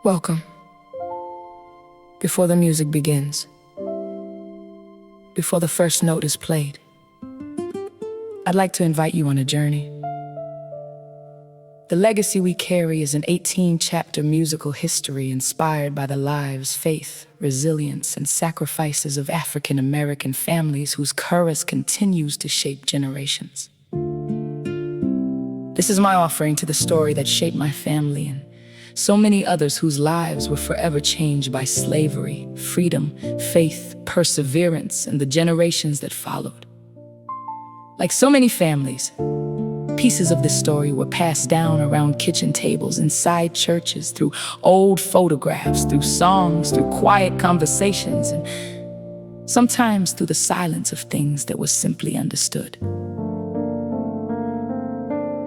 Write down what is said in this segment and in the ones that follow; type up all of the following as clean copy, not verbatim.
Welcome. Before the music begins, before the first note is played, I'd like to invite you on a journey. The legacy we carry is an 18-chapter musical history inspired by the lives, faith, resilience, and sacrifices of African American families whose courage continues to shape generations. This is my offering to the story that shaped my family and so many others whose lives were forever changed by slavery, freedom, faith, perseverance, and the generations that followed. Like so many families, pieces of this story were passed down around kitchen tables, inside churches, through old photographs, through songs, through quiet conversations, and sometimes through the silence of things that were simply understood.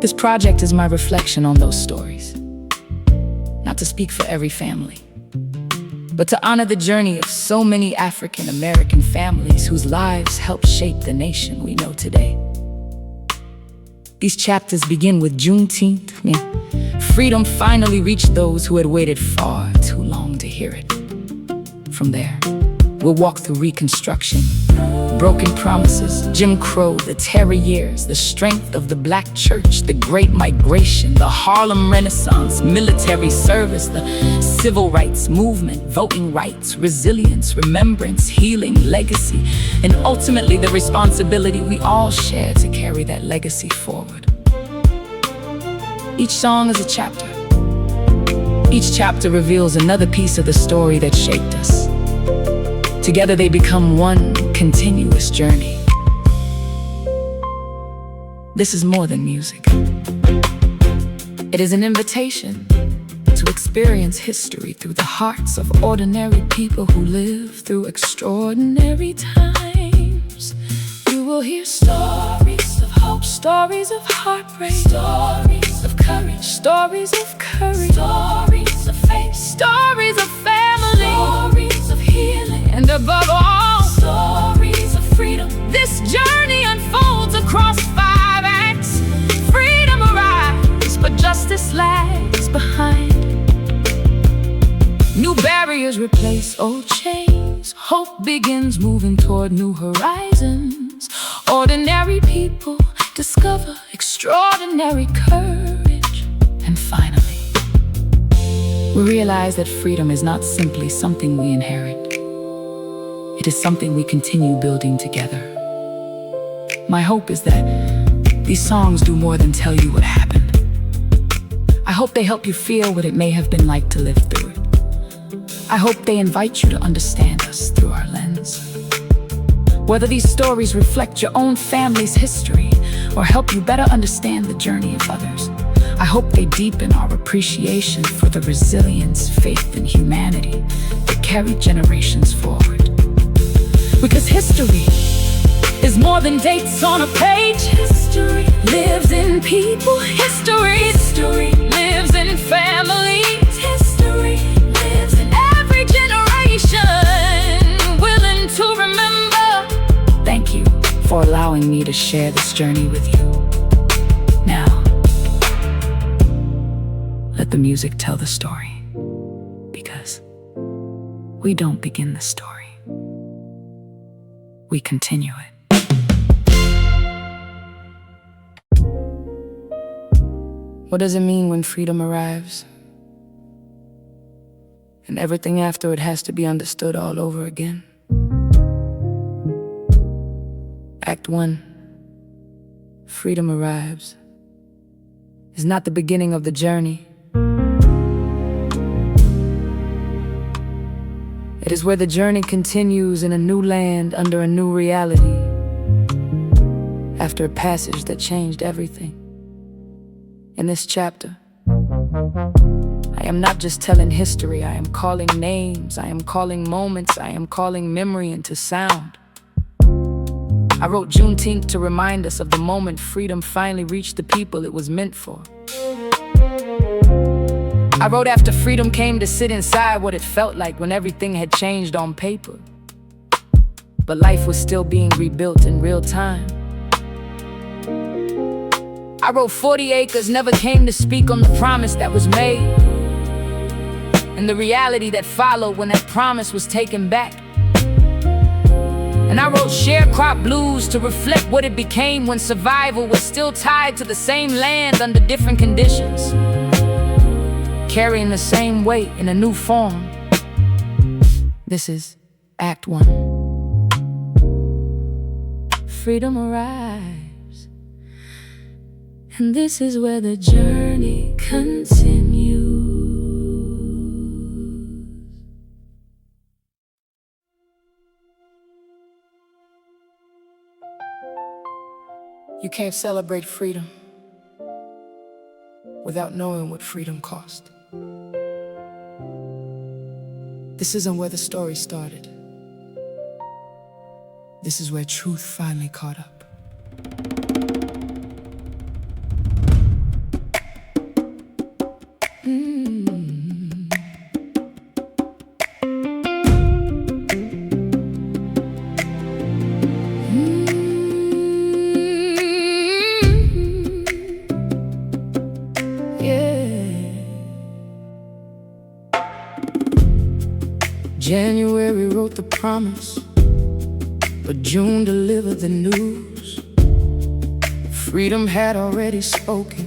This project is my reflection on those stories. Not to speak for every family, but to honor the journey of so many African American families whose lives helped shape the nation we know today. These chapters begin with Juneteenth. Freedom finally reached those who had waited far too long to hear it. From there, we'll walk through Reconstruction, broken promises, Jim Crow, the terror years, the strength of the Black church, the Great Migration, the Harlem Renaissance, military service, the civil rights movement, voting rights, resilience, remembrance, healing, legacy, and ultimately the responsibility we all share to carry that legacy forward. Each song is a chapter. Each chapter reveals another piece of the story that shaped us. Together they become one continuous journey. This is more than music. It is an invitation to experience history through the hearts of ordinary people who live through extraordinary times. You will hear stories of hope, stories of heartbreak, stories of courage, stories of courage, stories of faith, stories of family, stories of healing, and above all, stories of freedom. This journey unfolds across 5 acts. Freedom arrives, but justice lags behind. New barriers replace old chains. Hope begins moving toward new horizons. Ordinary people discover extraordinary courage. And finally, we realize that freedom is not simply something we inherit. It is something we continue building together. My hope is that these songs do more than tell you what happened. I hope they help you feel what it may have been like to live through it. I hope they invite you to understand us through our lens. Whether these stories reflect your own family's history or help you better understand the journey of others, I hope they deepen our appreciation for the resilience, faith, and humanity that carry generations forward. Because history is more than dates on a page. History lives in people. History lives in families. History lives in every generation, willing to remember. Thank you for allowing me to share this journey with you. Now, let the music tell the story, because we don't begin the story. We continue it. What does it mean when freedom arrives? And everything after it has to be understood all over again? Act 1, freedom arrives, is not the beginning of the journey. It is where the journey continues in a new land under a new reality, after a passage that changed everything. In this chapter, I am not just telling history, I am calling names, I am calling moments, I am calling memory into sound. I wrote Juneteenth to remind us of the moment freedom finally reached the people it was meant for. I wrote after freedom came to sit inside what it felt like when everything had changed on paper, but life was still being rebuilt in real time. I wrote 40 acres never came to speak on the promise that was made. and the reality that followed when that promise was taken back. And I wrote Sharecrop Blues to reflect what it became when survival was still tied to the same land under different conditions, carrying the same weight in a new form. This is Act 1. Freedom arrives, and this is where the journey continues. You can't celebrate freedom without knowing what freedom cost. This isn't where the story started. This is where truth finally caught up. January wrote the promise, but June delivered the news. Freedom had already spoken,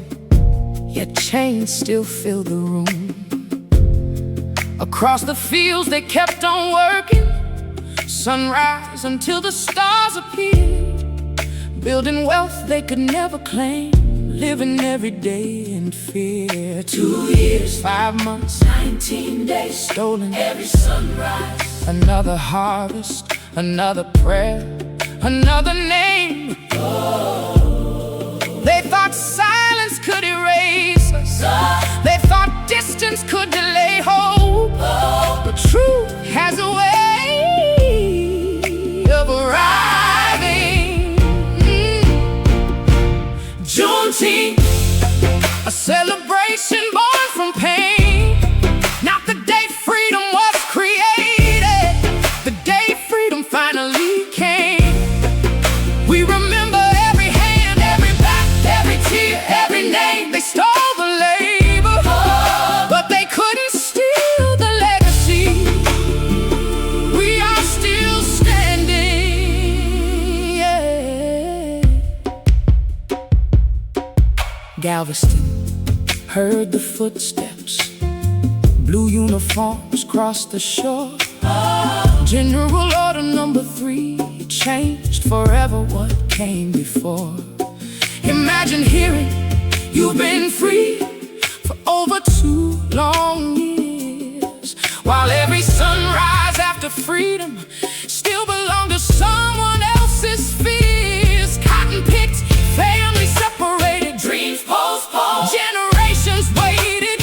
yet chains still filled the room. Across the fields they kept on working, sunrise until the stars appeared, building wealth they could never claim, living every day in fear. 2 years, 5 months, 19 days, stolen every sunrise. Another harvest, another prayer, another name. They thought silence could erase us. They thought distance could delay hope. But truth has a way of arriving. Juneteenth, a celebration born from pain. Not the day freedom was created, the day freedom finally came. We remember every hand, every back, every tear, every name. They stole the labor, but they couldn't steal the legacy. We are still standing, yeah. Galveston heard the footsteps, blue uniforms crossed the shore. General Order number 3 changed forever what came before. Imagine hearing you've been free for over 2 long years, while every sunrise after freedom still belonged to someone else's fears. Cotton picked, family separated, dreams postponed, generations waited,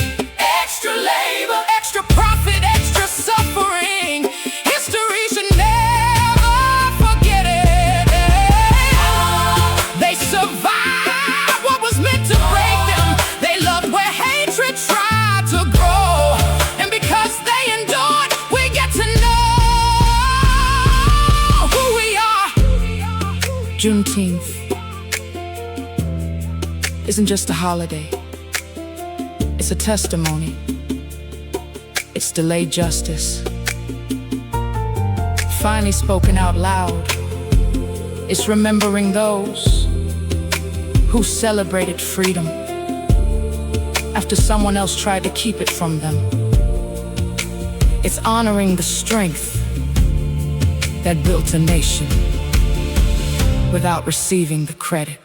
extra labor, extra profit, extra suffering. History should never forget it. They survived what was meant to break them. They loved where hatred tried to grow, and because they endured, we get to know who we are. Juneteenth isn't just a holiday, it's a testimony. It's delayed justice, finally spoken out loud. It's remembering those who celebrated freedom after someone else tried to keep it from them. It's honoring the strength that built a nation without receiving the credit.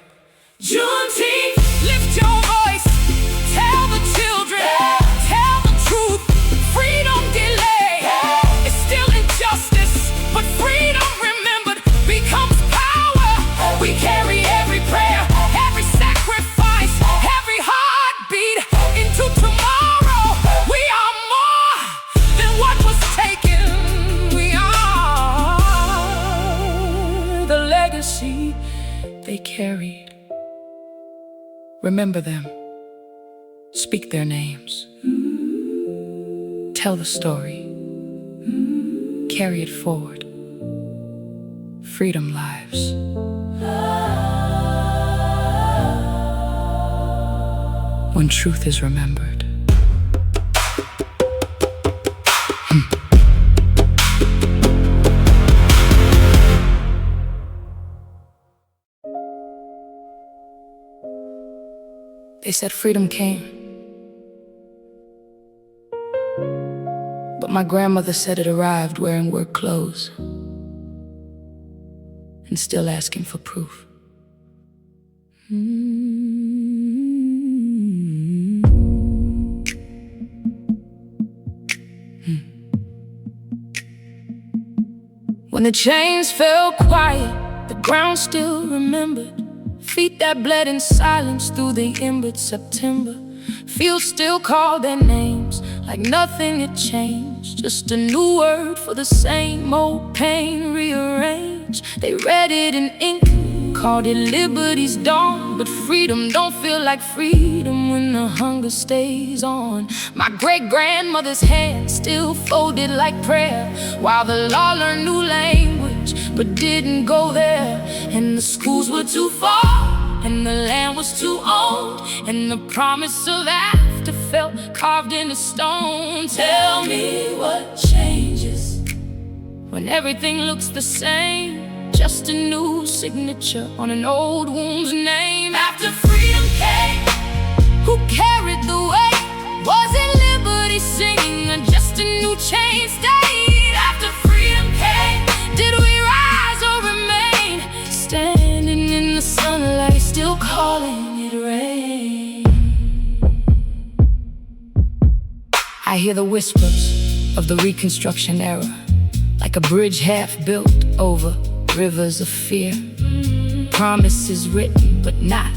Juneteenth, lift your voice, tell the children, tell the truth. Freedom delayed, it's still injustice, but freedom remembered becomes power. We carry every prayer, every sacrifice, every heartbeat into tomorrow. We are more than what was taken. We are the legacy they carried. Remember them, speak their names, tell the story, carry it forward. Freedom lives. When truth is remembered. said freedom came, but my grandmother said it arrived wearing work clothes and still asking for proof. When the chains fell quiet, the ground still remembered. Feet that bled in silence through the embered September. Fields still called their names like nothing had changed. Just a new word for the same old pain rearranged. They read it in ink, called it liberty's dawn. But freedom don't feel like freedom when the hunger stays on. My great-grandmother's hands still folded like prayer, while the law learned new language but didn't go there. And the schools were too far, and the land was too old, and the promise of after felt carved into stone. Tell me what changes when everything looks the same. Just a new signature on an old wound's name. After freedom came, who carried the weight? Was it liberty singing or just a new chain state? After freedom came, did we rise or remain standing in the sunlight, still calling it rain? I hear the whispers of the Reconstruction era, like a bridge half built over rivers of fear. Promises written but not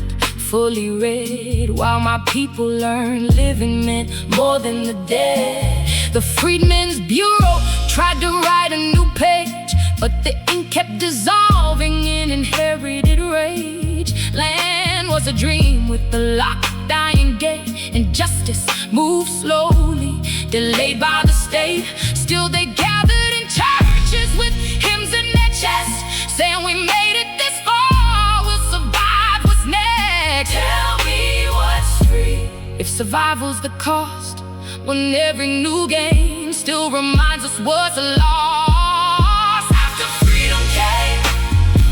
fully read, while my people learn living meant more than the dead. The Freedmen's Bureau tried to write a new page, but the ink kept dissolving in inherited rage. Land was a dream with the locked dying gate, and justice moved slowly, delayed by the state. Still they gathered in churches with hymns in their chests, saying we made it this far, we'll survive, what's next? Tell me what's free if survival's the cost, when every new gain still reminds us what's lost. After freedom came,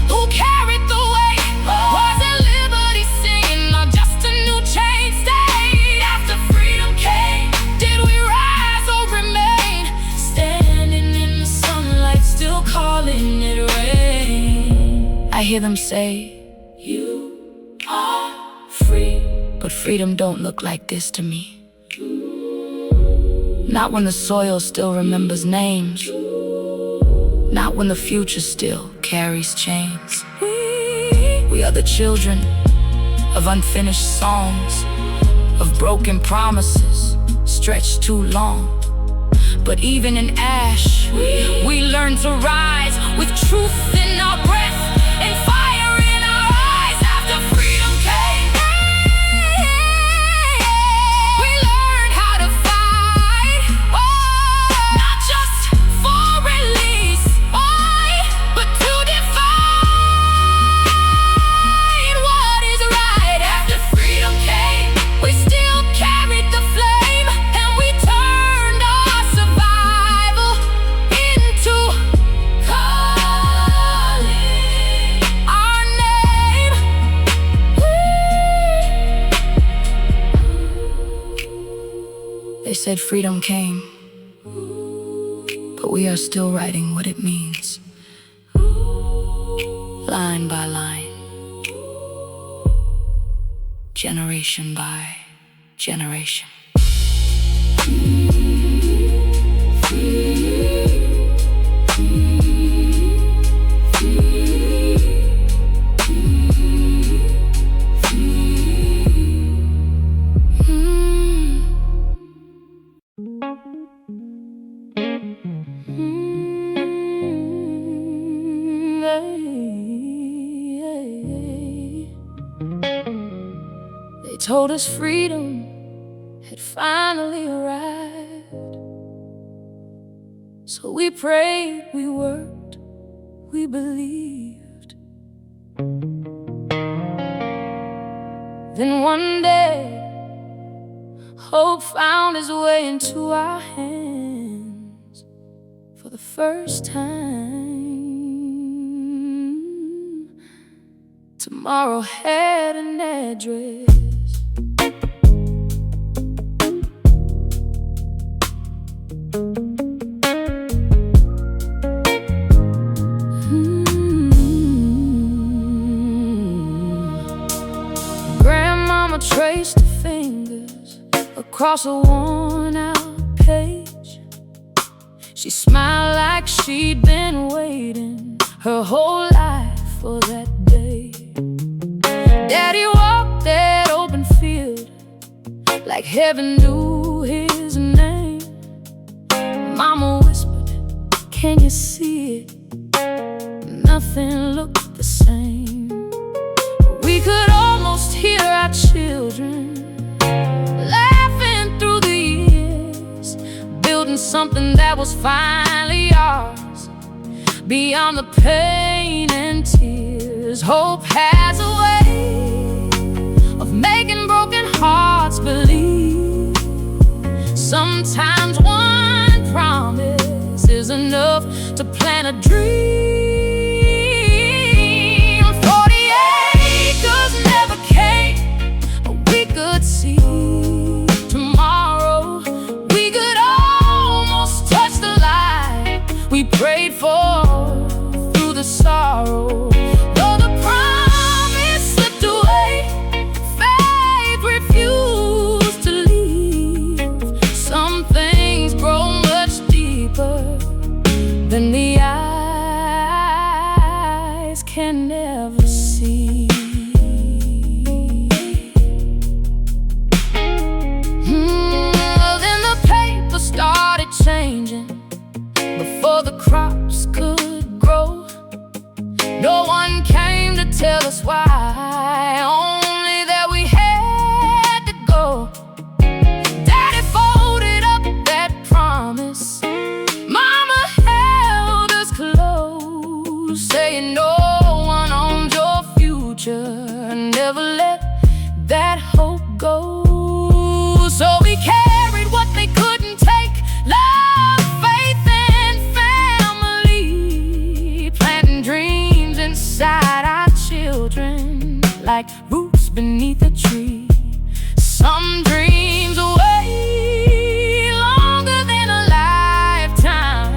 who carried the weight? Was it liberty singing or just a new chain state? After freedom came, did we rise or remain standing in the sunlight, still calling it rain? I hear them say, you are free, but freedom don't look like this to me. Not when the soil still remembers names, not when the future still carries chains. We are the children of unfinished songs, of broken promises stretched too long. But even in ash, we learn to rise with truth in our breath and fire in our eyes. After freedom came, we learned how to fight, not just for release, but to define what is right. After freedom came, we still carried the flame, and we turned our survival into calling our name. They said freedom came, but we are still writing what it means, line by line, generation by generation. They told us freedom had finally arrived, so we prayed, we worked, we believed. Then one day, hope found its way into our hands for the first time. Tomorrow had an address. Grandmama traced her fingers across a worn-out page. She smiled like she'd been waiting her whole life for that day. Daddy walked that open field like heaven knew his name. Mama whispered, "Can you see it?" Nothing looked the same. We could almost hear our children laughing through the years, building something that was finally ours. Beyond the pain and tears, hope has a way of making broken hearts believe. Sometimes one promise is enough to plant a dream. 40 acres never came, but we could see tomorrow. We could almost touch the light we prayed for through the sorrow. Though the promise slipped away, faith refused to leave. Some things grow much deeper than the eyes can never see. Then the paper started changing before the crops could grow. No one came to tell us why, only that we had to go. Daddy folded up that promise, Mama held us close, saying no one owns your future. Never let that hope go. So we carried what they couldn't take: love, faith, and family, planting dreams inside our children like roots beneath a tree. Some dreams away longer than a lifetime,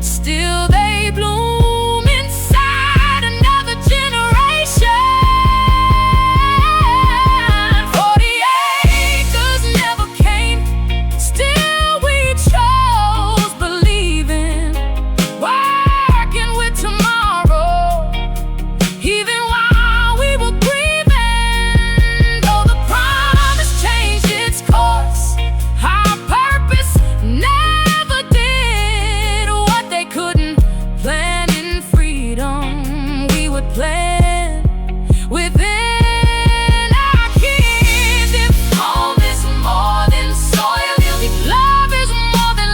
still they bloom inside another generation. 40 acres never came, still we chose believing, working with tomorrow, even while we were grieving. Though the promise changed its course, our purpose never did. What they couldn't plan in freedom, we would plan within our kids. If home is more than soil, if love is more than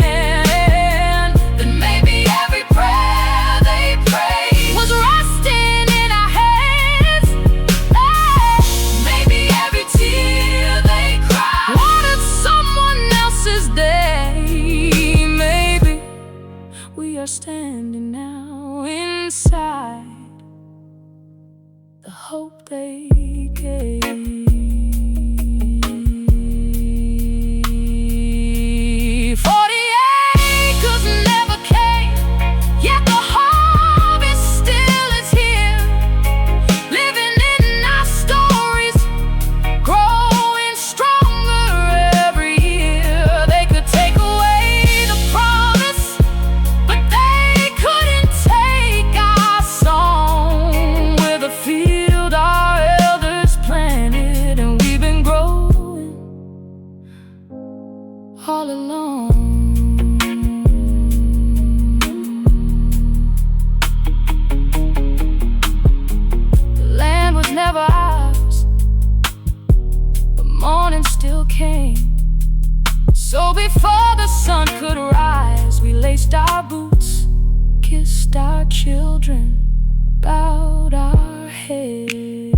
land, then maybe every prayer they prayed was rusting in our heads. Maybe every tear they cried wanted someone else's day. Maybe we are standing now inside the hope they gave. 40 acres never came, yet the harvest still is here, living in our stories, growing stronger every year. They could take away the promise, but they couldn't take our song. We're the field our elders planted, and we've been growing all along. The land was never ours, but morning still came. So before the sun could rise, we laced our boots, kissed our children, bowed our heads,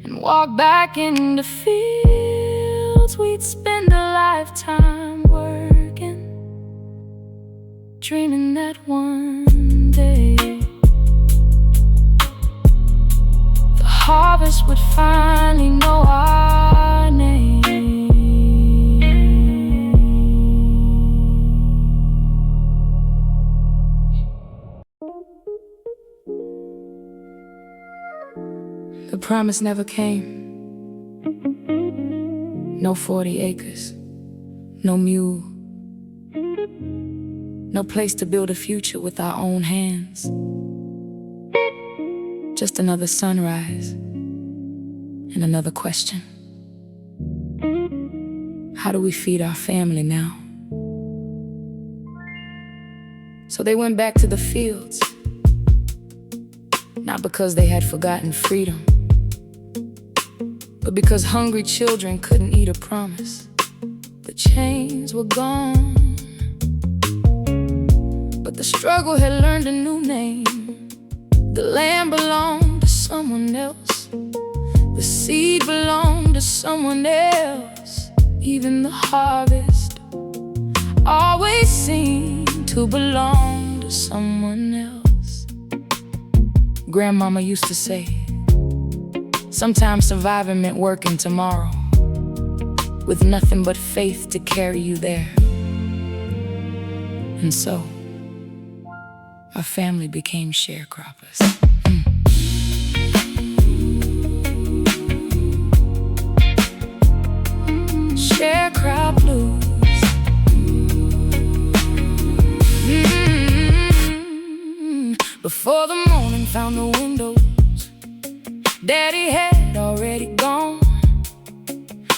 and walked back into fields we'd spend a lifetime working, dreaming that one day the harvest would finally know our promise never came. No 40 acres, no mule, no place to build a future with our own hands. Just another sunrise and another question. How do we feed our family now? So they went back to the fields, not because they had forgotten freedom, but because hungry children couldn't eat a promise. The chains were gone, but the struggle had learned a new name. The land belonged to someone else, the seed belonged to someone else. Even the harvest always seemed to belong to someone else. Grandmama used to say, sometimes surviving meant working tomorrow, with nothing but faith to carry you there. And so, our family became sharecroppers. Sharecrop Blues. Before the morning found the windows, Daddy had already gone.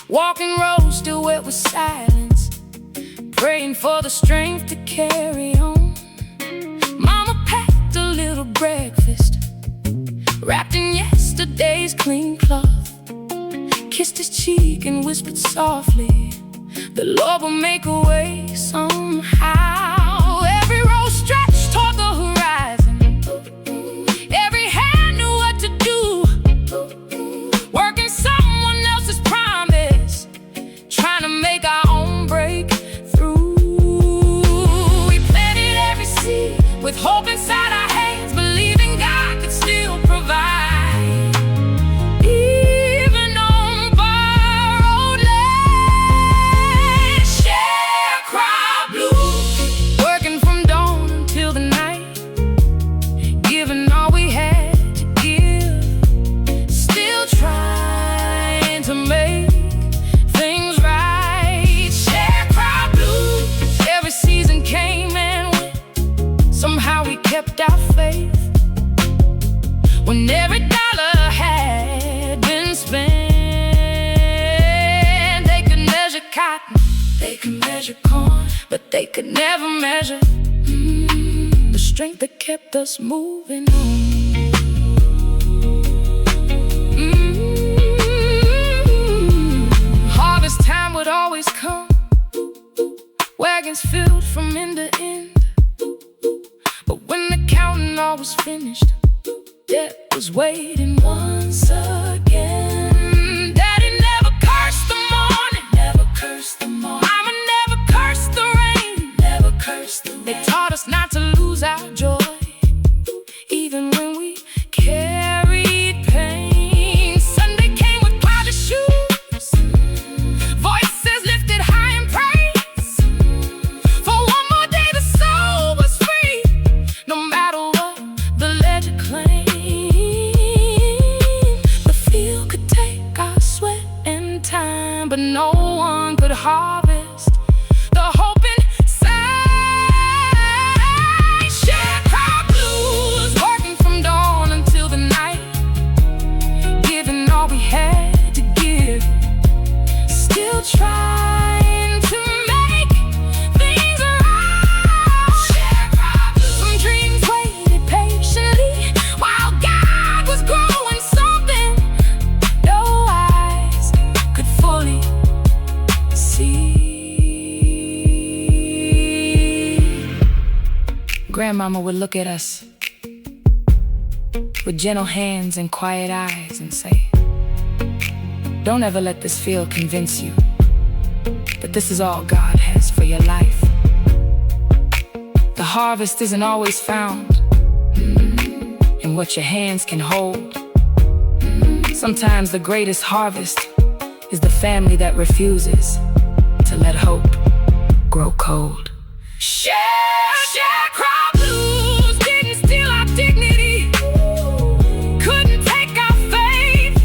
Walking roads still wet with silence, praying for the strength to carry on. Mama packed a little breakfast, wrapped in yesterday's clean cloth, kissed his cheek and whispered softly, the Lord will make a way somehow. Every road stretched toward the horizon, every hand knew what to do, working someone else's promise, trying to make our own breakthrough. We planted every seed with hope inside our hands, believing God could still provide. Kept our faith when every dollar had been spent. They could measure cotton, they could measure corn, but they could never measure the strength that kept us moving on. Harvest time would always come, wagons filled from end to end. But when the counting all was finished, death was waiting once again. Daddy never cursed the morning, never cursed the morning. Mama never cursed the rain, never cursed the rain. They taught us not to lose our joy, even when we carried pain. Sunday came with clouded shoes, voices lifted high in praise. For one more day the soul was free, no matter what the ledger claimed. The field could take our sweat and time, but no one could harvest the hope inside. Sharecrop Blues, working from dawn until the night, giving all we had to give, still trying to make things right. Sharecrop Blues. Some dreams waited patiently while God was growing something no eyes could fully see. Grandmama would look at us with gentle hands and quiet eyes and say, don't ever let this field convince you that this is all God has for your life. The harvest isn't always found in what your hands can hold. Sometimes the greatest harvest is the family that refuses to let hope grow cold. Sharecrop Blues didn't steal our dignity, couldn't take our faith.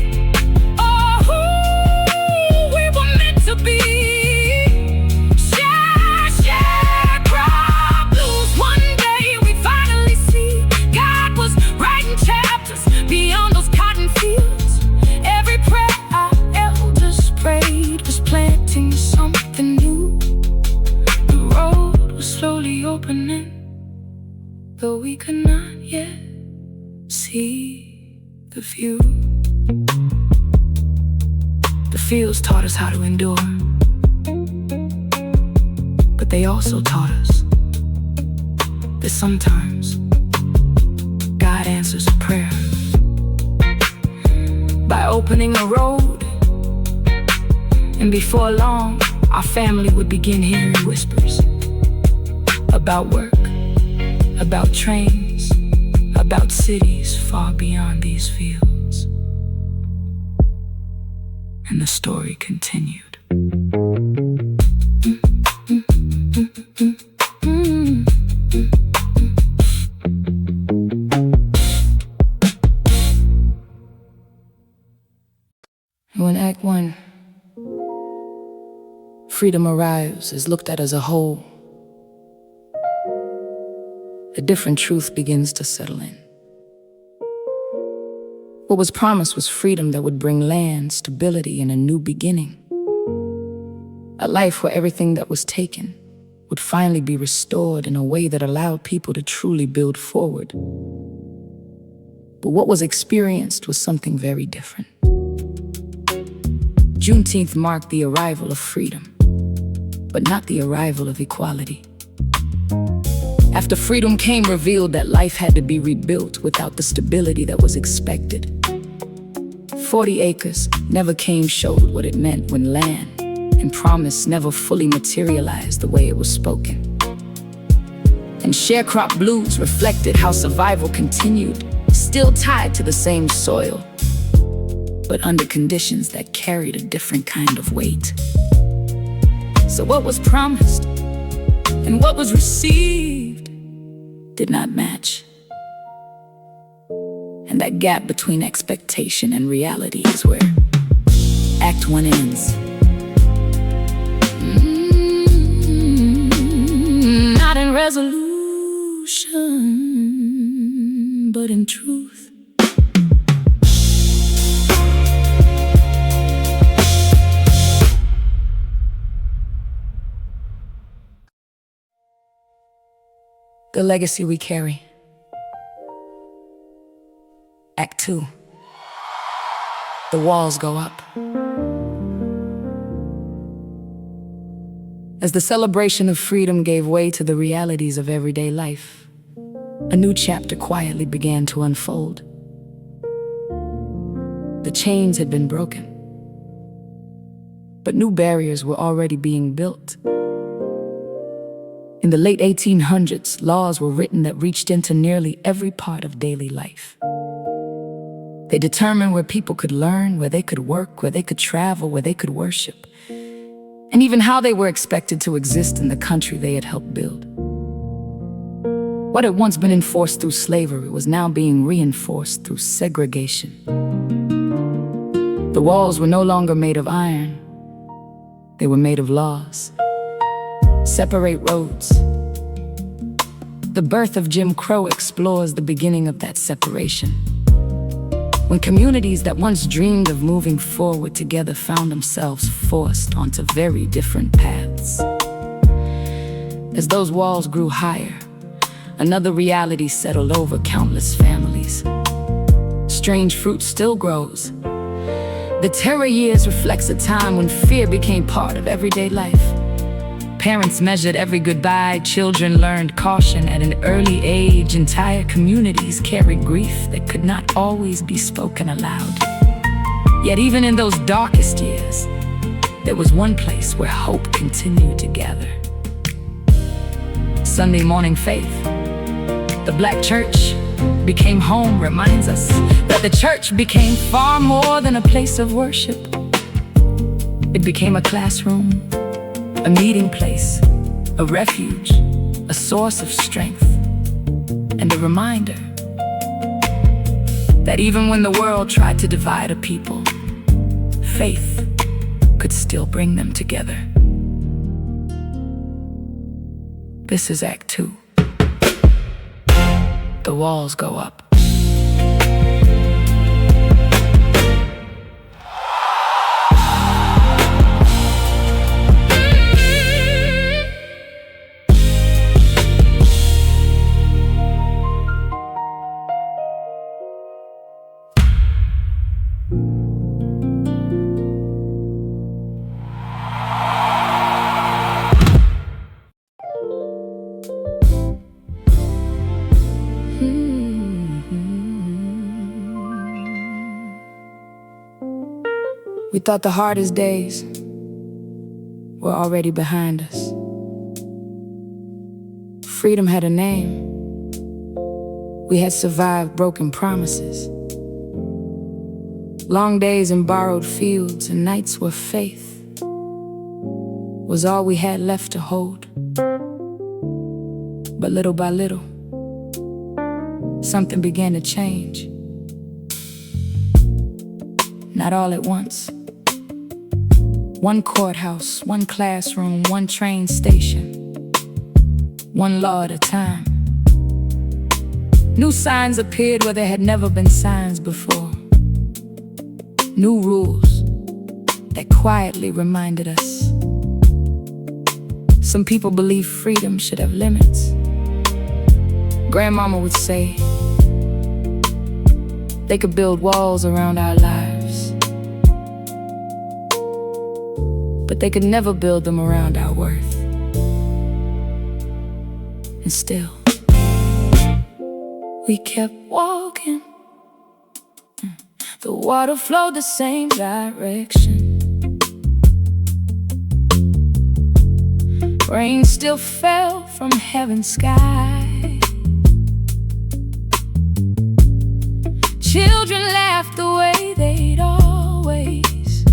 fields taught us how to endure, but they also taught us that sometimes God answers a prayer by opening a road, and before long, our family would begin hearing whispers about work, about trains, about cities far beyond these fields. And the story continued. When Act 1, freedom arrives, is looked at as a whole, a different truth begins to settle in. What was promised was freedom that would bring land, stability, and a new beginning. A life where everything that was taken would finally be restored in a way that allowed people to truly build forward. But what was experienced was something very different. Juneteenth marked the arrival of freedom, but not the arrival of equality. After freedom came, revealed that life had to be rebuilt without the stability that was expected. 40 acres never came, showed what it meant when land and promise never fully materialized the way it was spoken. And Sharecrop Blues reflected how survival continued, still tied to the same soil, but under conditions that carried a different kind of weight. So what was promised and what was received did not match. And that gap between expectation and reality is where Act 1 ends. Not in resolution, but in truth. The legacy we carry. Act 2. The walls go up. As the celebration of freedom gave way to the realities of everyday life, a new chapter quietly began to unfold. The chains had been broken, but new barriers were already being built. In the late 1800s, laws were written that reached into nearly every part of daily life. They determined where people could learn, where they could work, where they could travel, where they could worship, and even how they were expected to exist in the country they had helped build. What had once been enforced through slavery was now being reinforced through segregation. The walls were no longer made of iron. They were made of laws. Separate roads. The birth of Jim Crow explores the beginning of that separation, when communities that once dreamed of moving forward together found themselves forced onto very different paths. As those walls grew higher, another reality settled over countless families. Strange fruit still grows. The terror years reflects a time when fear became part of everyday life. Parents measured every goodbye, children learned caution at an early age, entire communities carried grief that could not always be spoken aloud. Yet even in those darkest years, there was one place where hope continued to gather. Sunday morning faith. The Black church became home reminds us that the church became far more than a place of worship. It became a classroom, a meeting place, a refuge, a source of strength, and a reminder that even when the world tried to divide a people, faith could still bring them together. This is Act 2. The walls go up. We thought the hardest days were already behind us. Freedom had a name. We had survived broken promises. Long days in borrowed fields and nights where faith was all we had left to hold. But little by little, something began to change. Not all at once. One courthouse, one classroom, one train station, one law at a time. New signs appeared where there had never been signs before. New rules that quietly reminded us. Some people believe freedom should have limits. Grandmama would say they could build walls around our lives, but they could never build them around our worth. And still, we kept walking. The water flowed the same direction. Rain still fell from heaven's sky. Children laughed the way they'd always,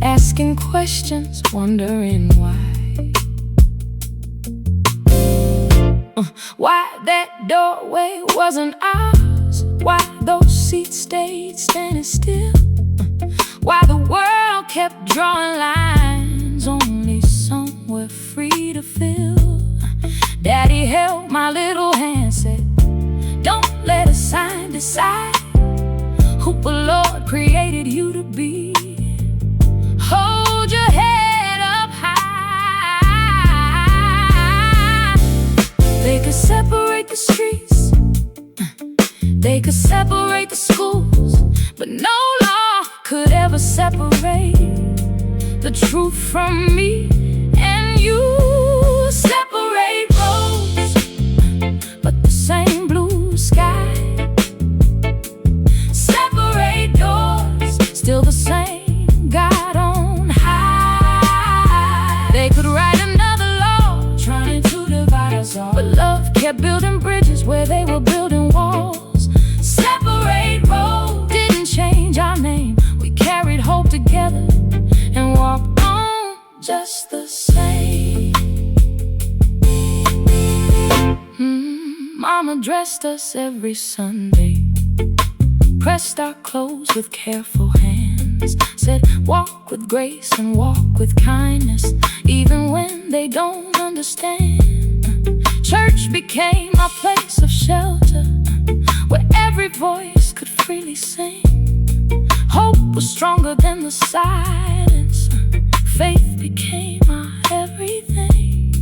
asking questions, wondering why. Why that doorway wasn't ours. Why those seats stayed standing still. Why the world kept drawing lines only some were free to fill. Daddy held my little hand, said, don't let a sign decide who the Lord created you to be. Hold your head up high. They could separate the streets, they could separate the schools, but no law could ever separate the truth from me and you. Separate roads, but the same blue sky. Separate doors, still the same God on high. They could write another law trying to divide us all, but love kept building bridges where they were building walls. Separate roads didn't change our name. We carried hope together and walked on just the same. Mama dressed us every Sunday, pressed our clothes with careful hands, said walk with grace and walk with kindness, even when they don't understand. Church became our place of shelter, where every voice could freely sing. Hope was stronger than the silence. Faith became our everything.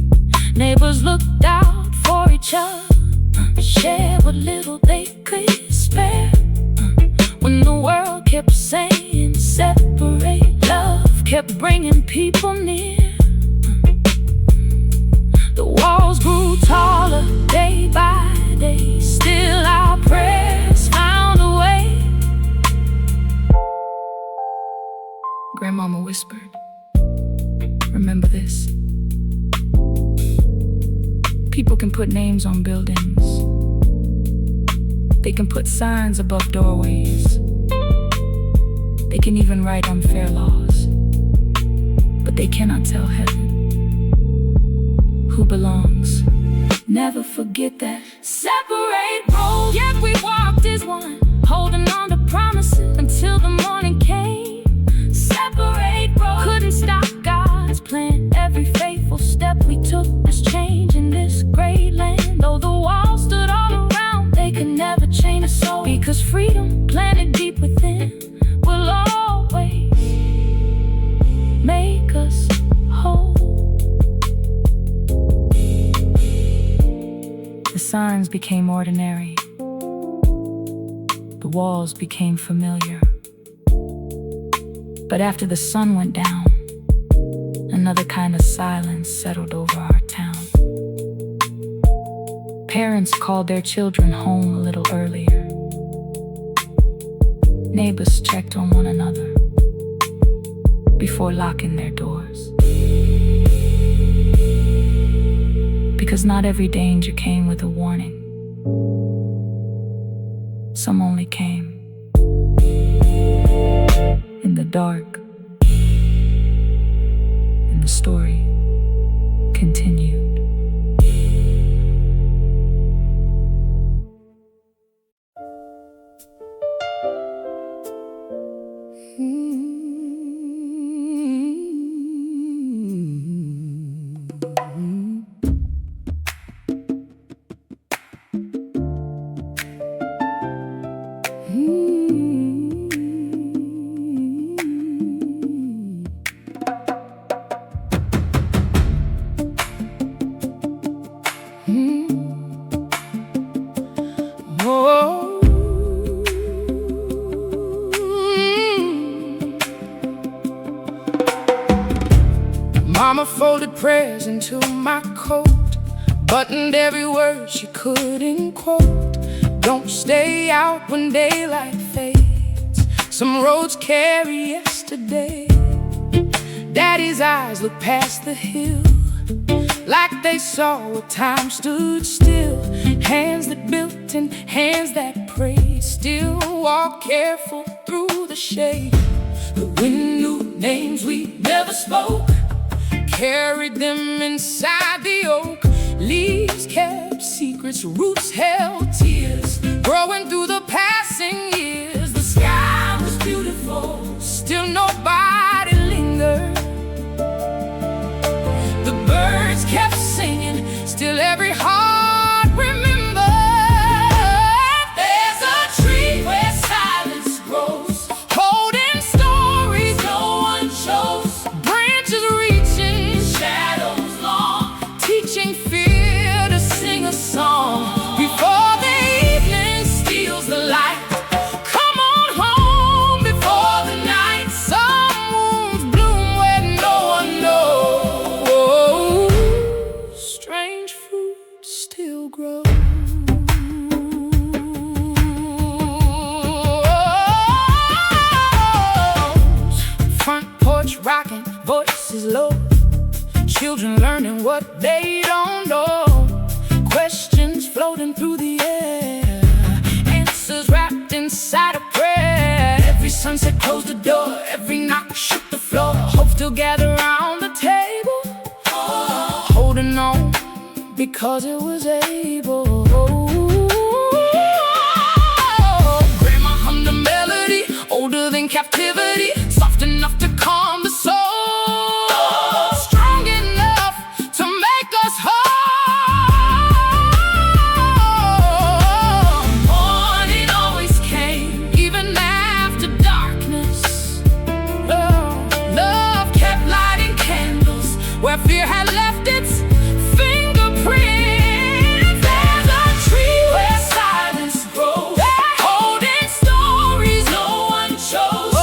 Neighbors looked out for each other, shared what little they could spare. When the world kept saying separate, love kept bringing people near. The walls grew taller day by day, still our prayers found a way. Grandmama whispered, remember this. People can put names on buildings, they can put signs above doorways, they can even write unfair laws, but they cannot tell heaven who belongs. Never forget that. Separate roads, yet we walked as one, holding on to promises until the morning came. Separate roads couldn't stop God's plan. Every faithful step we took was change in this great land. Though the walls stood all around, they could never chain us soul, because freedom planted deep within will always make us whole. The signs became ordinary, the walls became familiar. But after the sun went down, another kind of silence settled over our town. Parents called their children home a little earlier. Neighbors checked on one another before locking their doors. Because not every danger came with a warning. Some only came in the dark. And the story continued. Mama folded prayers into my coat, buttoned every word she couldn't quote. Don't stay out when daylight fades. Some roads carry yesterday. Daddy's eyes looked past the hill, like they saw where time stood still. Hands that built and hands that prayed still walk careful through the shade. The wind knew names we never spoke, carried them inside the oak. Leaves kept secrets, roots held tears, growing through the passing years. The sky was beautiful, still nobody lingered. The birds kept singing, still every heart remembered. There's a tree where silence grows, holding stories no one chose. Branches reaching, shadows long, teaching fear to sing a song. Before the evening steals the light, come on home before the night. Some wounds bloom where no one knows. Strange fruit still grows. Front porch rocking, voices low, children learning what they don't know. Questions floating through the air, answers wrapped inside a prayer. Every sunset closed the door, every knock shook the floor. Hope still gather around the table, holding on because it was able. Grandma hummed a melody, older than captivity, soft enough to calm the soul, strong enough to make us whole. Morning always came, even after darkness. Love kept lighting candles where fear had left its fingerprint. There's a tree where silence grows, holding stories no one chose.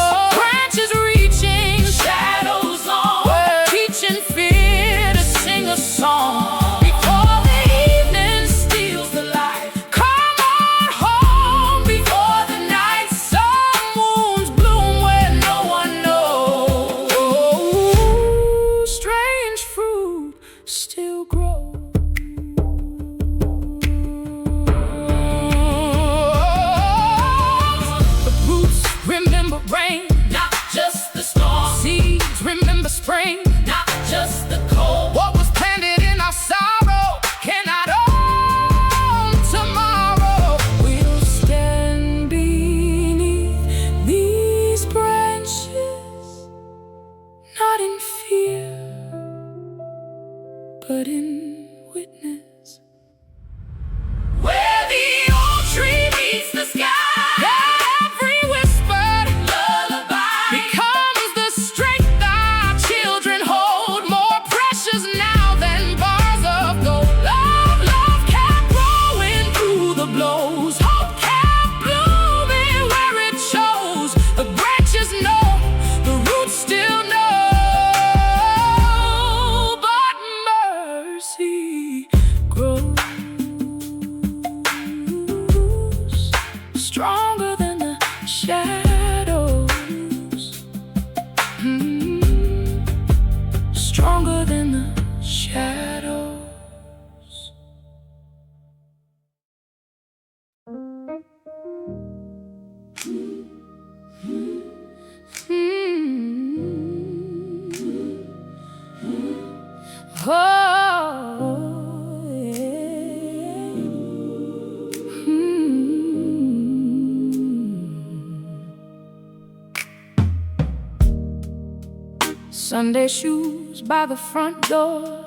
Sunday shoes by the front door,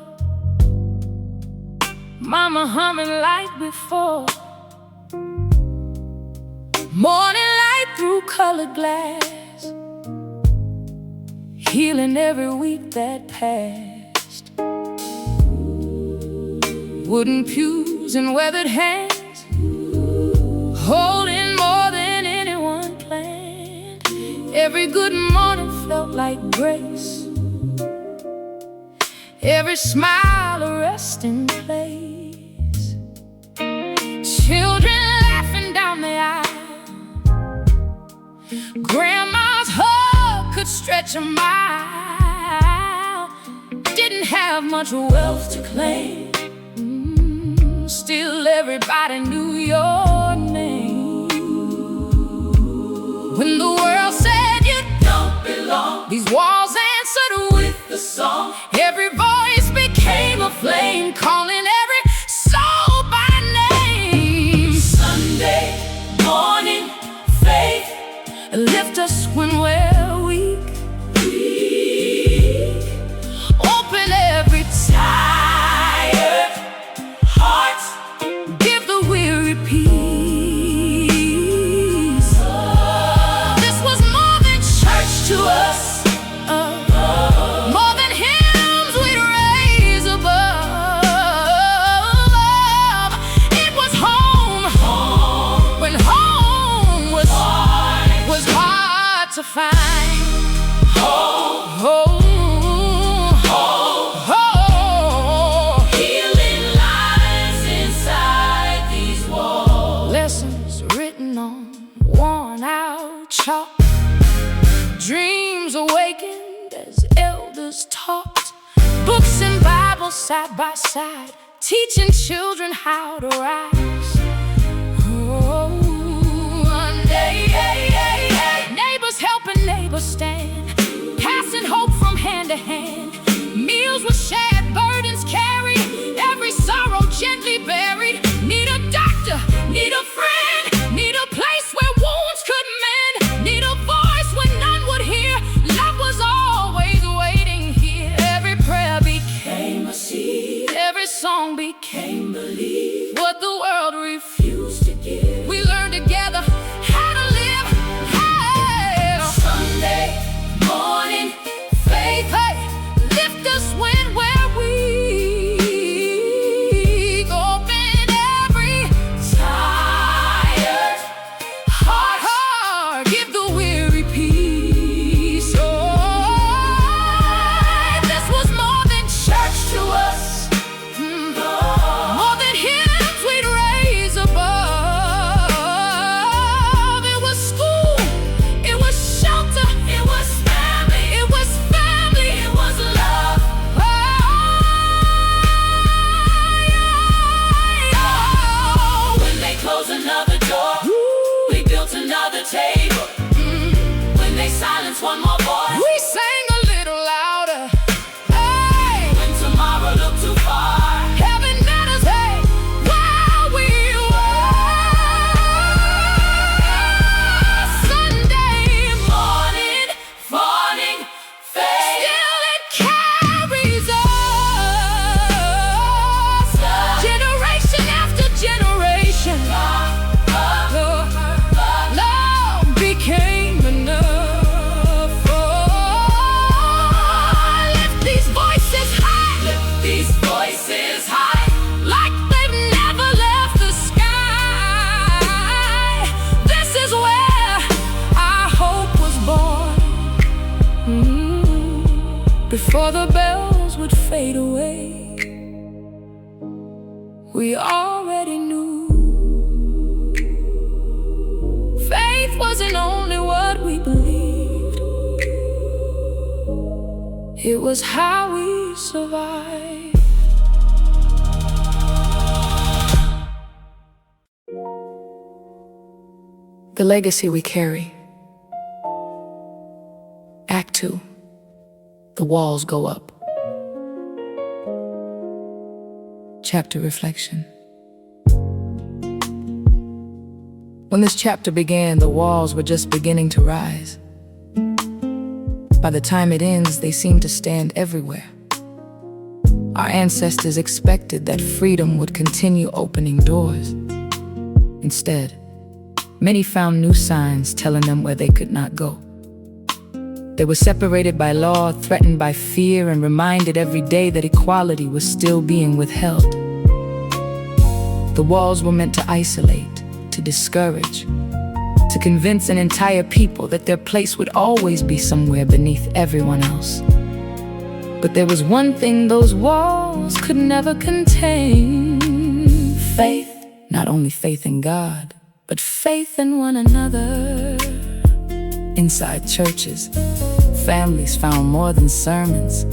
mama humming like before, morning light through colored glass, healing every week that passed. Wooden pews and weathered hands, holding more than anyone planned. Every good morning felt like grace, every smile a resting place. Children laughing down the aisle, grandma's hug could stretch a mile. Didn't have much wealth to claim, still everybody knew your name. When the world said you don't belong, these walls answered with the song. Every voice became a flame, calling every soul by name. Sunday morning faith, lift us when we're weak. Open every tired heart, give the weary peace. This was more than church to us, more than hymns we'd raise above. It was home, when home was hard to find. Home. Healing lies inside these walls. Lessons written on worn out chalk, dreams awakened as elders talked. Books and Bibles side by side, teaching children how to rise. Oh, one day, neighbors helping neighbors stand, passing hope from hand to hand. Meals were shared, burdens carried, every sorrow gently buried. Need a doctor, need a friend, need a place where wounds could mend, need a voice when none would hear. Love was always waiting here. Every prayer became a seed, every song became belief. What the world refused to give, we learned together how to live. Hey. Sunday morning faith, hey, lift us when we're weak. Open every tired heart, give the weary peace. Oh, this was more than church to us, more than hymns we'd raise above. It was school, it was shelter, it was family, it was family, it was love. Oh, when they closed another door, we built another table. When they silenced one more voice, we sang a little louder. Hey, when tomorrow looked too far, heaven met us, hey, while we were. Sunday morning faith, still it carries us, generation after generation. Love became enough. Oh, lift these voices high, lift these voices high, like they've never left the sky. This is where our hope was born. Before the bells would fade away, we already knew faith wasn't only what we believed, it was how we survived. The legacy we carry. Act 2. The walls go up. Chapter reflection. When this chapter began, the walls were just beginning to rise. By the time it ends, they seem to stand everywhere. Our ancestors expected that freedom would continue opening doors. Instead, many found new signs telling them where they could not go. They were separated by law, threatened by fear, and reminded every day that equality was still being withheld. The walls were meant to isolate, to discourage, to convince an entire people that their place would always be somewhere beneath everyone else. But there was one thing those walls could never contain: faith. Not only faith in God, but faith in one another. Inside churches, families found more than sermons.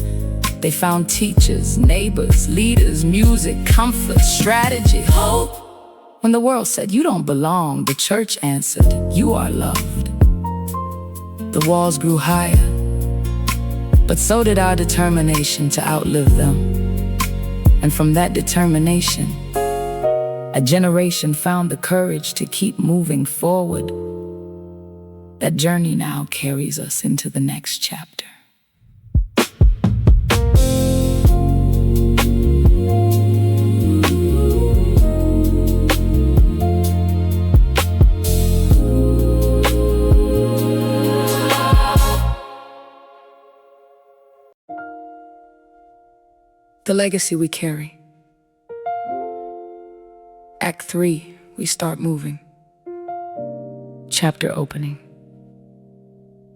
They found teachers, neighbors, leaders, music, comfort, strategy, hope. When the world said, "You don't belong," the church answered, "You are loved." The walls grew higher, but so did our determination to outlive them. And from that determination, a generation found the courage to keep moving forward. That journey now carries us into the next chapter. The legacy we carry. Act 3, we start moving. Chapter opening.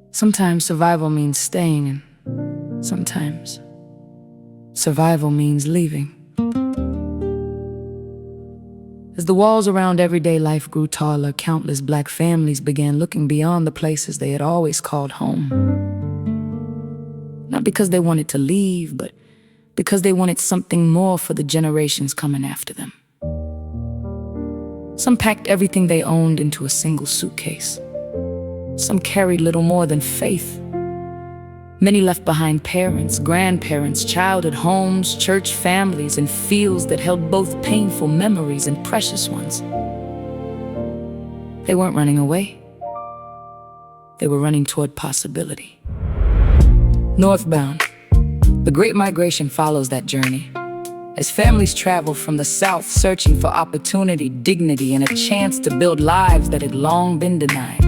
Sometimes survival means staying, and sometimes survival means leaving. As the walls around everyday life grew taller, countless Black families began looking beyond the places they had always called home. Not because they wanted to leave, but because they wanted something more for the generations coming after them. Some packed everything they owned into a single suitcase. Some carried little more than faith. Many left behind parents, grandparents, childhood homes, church families, and fields that held both painful memories and precious ones. They weren't running away. They were running toward possibility. Northbound. The Great Migration follows that journey, as families travel from the South searching for opportunity, dignity, and a chance to build lives that had long been denied.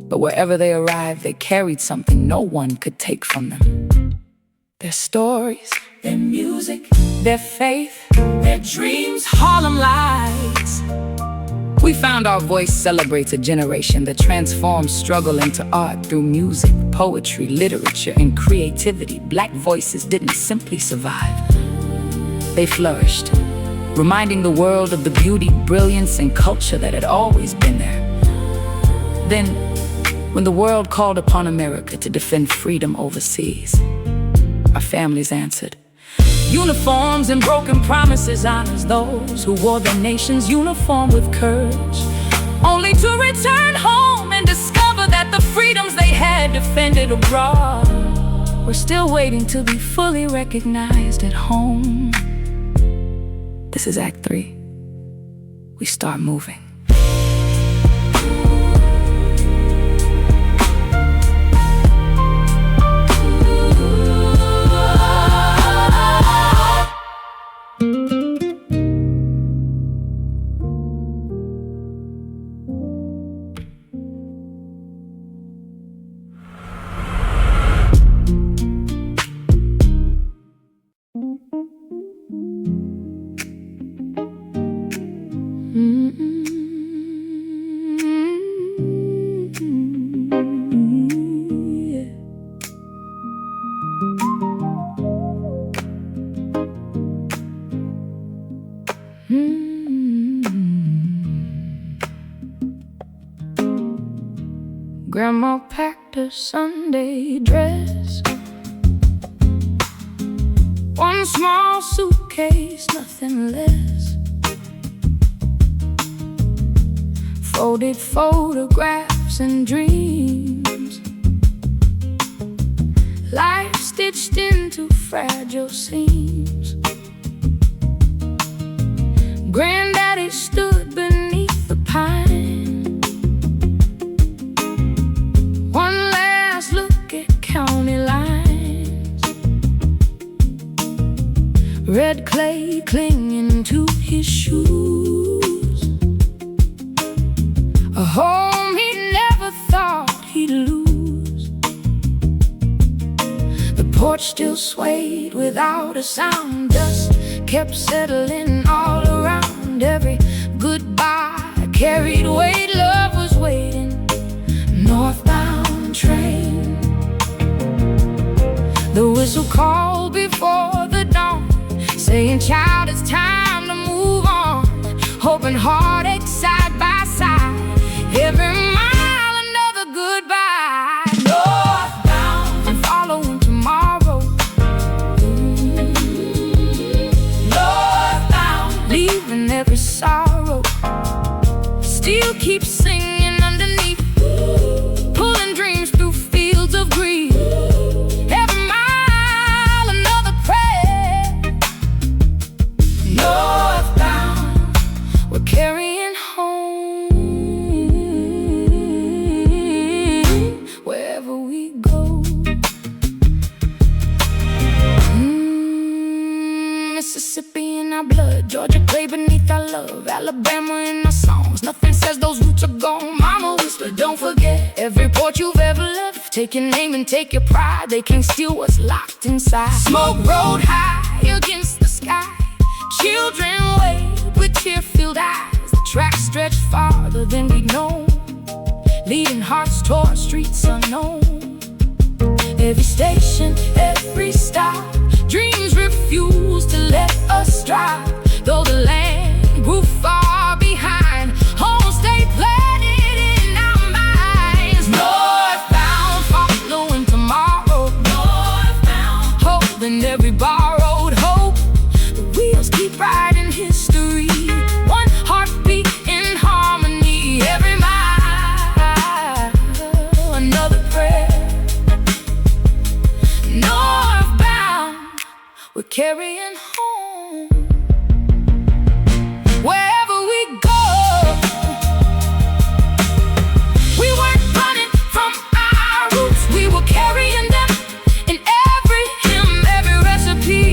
But wherever they arrived, they carried something no one could take from them. Their stories, their music, their faith, their dreams, Harlem Nights. We found our voice celebrates a generation that transforms struggle into art through music, poetry, literature, and creativity. Black voices didn't simply survive. They flourished, reminding the world of the beauty, brilliance, and culture that had always been there. Then, when the world called upon America to defend freedom overseas, our families answered. Uniforms and broken promises honors those who wore their nation's uniform with courage, only to return home and discover that the freedoms they had defended abroad were still waiting to be fully recognized at home. This is Act 3. We start moving. Grandma packed a Sunday dress, one small suitcase, nothing less. Folded photographs and dreams, life stitched into fragile seams. Granddaddy stood beneath the pine, one last look at clay clinging to his shoes, a home he never thought he'd lose. The porch still swayed without a sound. Dust kept settling all around. Every goodbye carried weight. Love was waiting. Northbound train. The whistle called before the dawn, saying, child, it's time to move on. Hope and heartache side by side. Every mile another goodbye. Northbound and following tomorrow. Northbound, leaving every sorrow. Still keep singing underneath, pulling dreams through fields of grief. Every mile another prayer. Northbound, we're carrying home wherever we go. Mississippi in our blood, Georgia clay beneath our love, Alabama in our songs. Nothing says those roots are gone. Mama whispered, don't forget every port you've ever left. Take your name and take your pride. They can't steal what's locked inside. Smoke rode high against the sky. Children waved with tear-filled eyes. The track stretched farther than we'd known, leading hearts toward streets unknown. Every station, every stop, dreams refuse to let us drive. Though the land grew far behind, home stayed planted in our minds. Northbound, following tomorrow. Northbound, holding every borrowed hope. The wheels keep riding history, one heartbeat in harmony. Every mile, another prayer. Northbound, we're carrying home wherever we go. We weren't running from our roots, we were carrying them in every hymn, every recipe,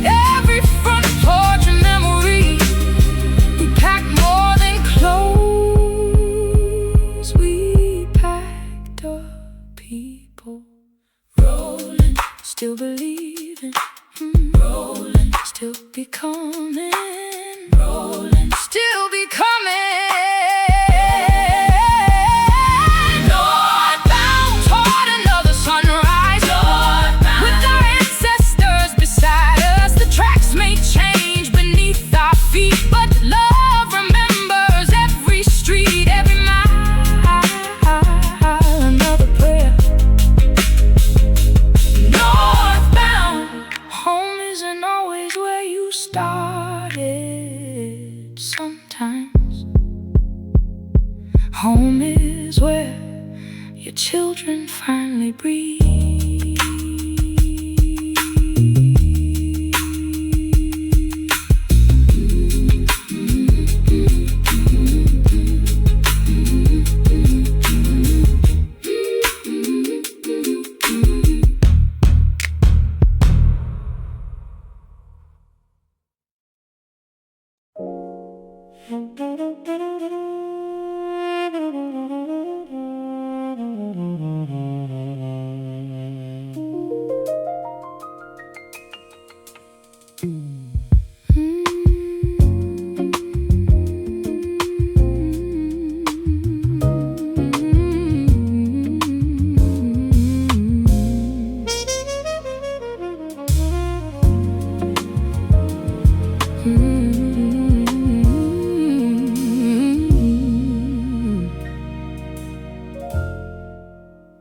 every front porch and memory. We packed more than clothes, we packed up people. Rolling, still believing, rolling, still becoming, rolling, still becoming. Northbound, toward another sunrise. Northbound, with our ancestors beside us. The tracks may change beneath our feet, but love remembers every street, every mile, another prayer. Northbound, home isn't always where you started. Sometimes home is where your children finally breathe.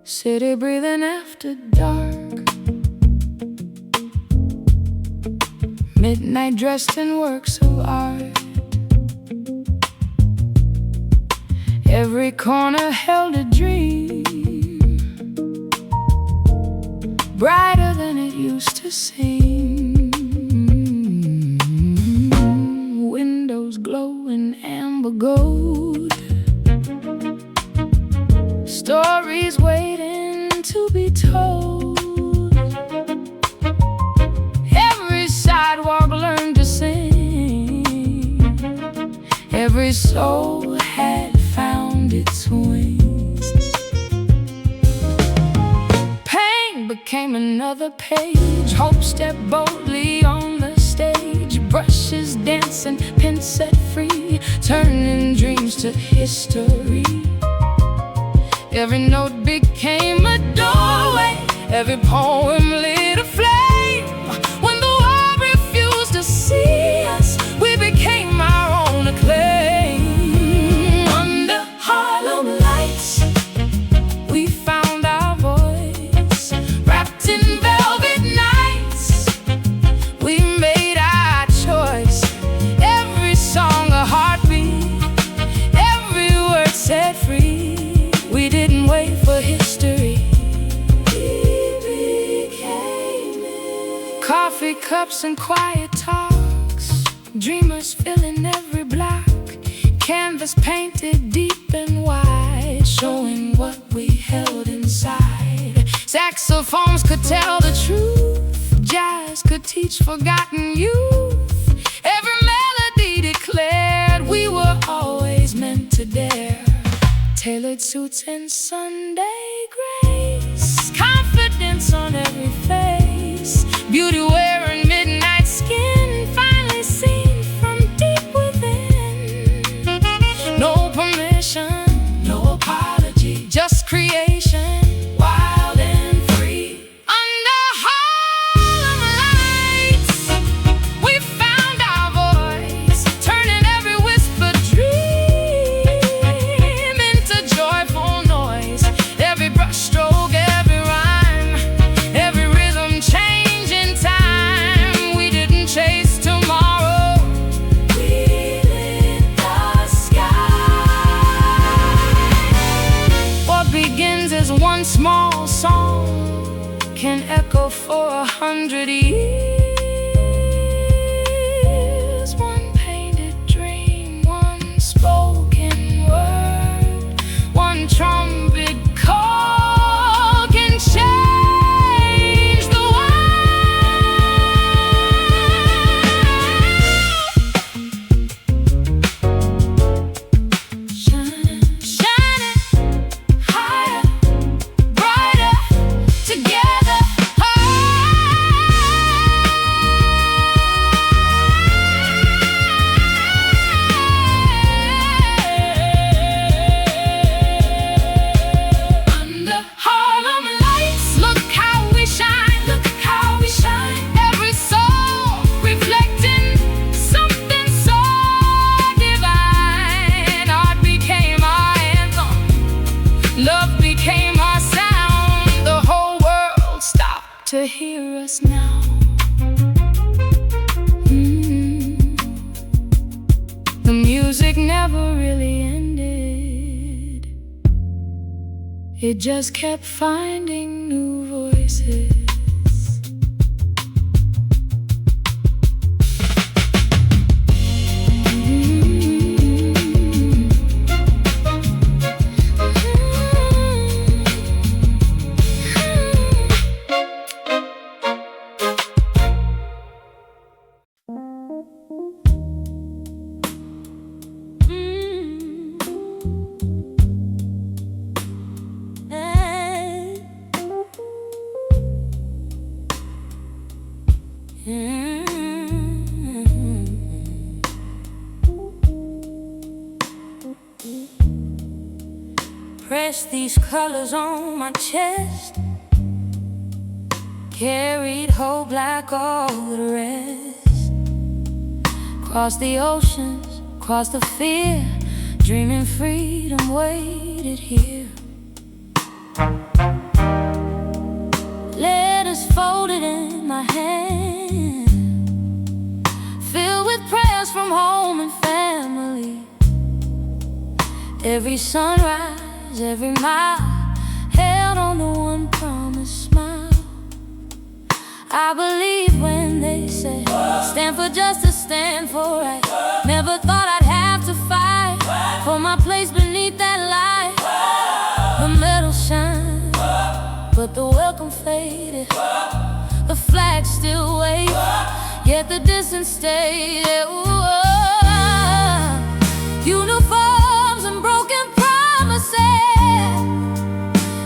City breathing after dark, midnight dressed in works of art. Every corner held a dream, brighter than it used to seem. Windows glow in amber gold, stories waiting to be told. Every sidewalk learned to Every soul had found its wings. Pain became another page. Hope stepped boldly on the stage. Brushes dancing, pens set free, turning dreams to history. Every note became a doorway. Every poem lit a flame. When the world refused to see us, we became our own acclaim. Under Harlem Lights, we found our voice. Wrapped in velvet nights, we made our choice. Every song a heartbeat, every word set free. We didn't wait for history. Coffee cups and quiet talks, dreamers filling every block. Canvas painted deep and wide, showing what we held inside. Saxophones could tell the truth, jazz could teach forgotten youth. Every melody declared we were always meant to dare. Tailored suits and Sunday grace, confidence on every face. Beauty wearing midnight skin, finally seen from deep within. No permission, no apology, just creation, wild and free. Under Harlem Lights, we found our voice, turning every whispered dream into joyful noise. Every brushstroke, every rhyme, every rhythm changed. Chase tomorrow, we lit the sky. What begins as one small song can echo for 100 years. One painted dream, one spoken word, one trumpet call can change. Love became our sound. The whole world stopped to hear us now. The music never really ended. It just kept finding new voices. Press these colors on my chest, carried hope like all the rest. Cross the oceans, cross the fear, dreaming freedom waited here. Letters folded in my hand, filled with prayers from home and family. Every sunrise, every mile, held on to one promised smile. I believe when they say, stand for justice, stand for right. Never thought I'd have to fight for my place beneath that light. The metal shines, but the welcome faded. The flag still waves, yet the distance stayed. uniforms and broken promises.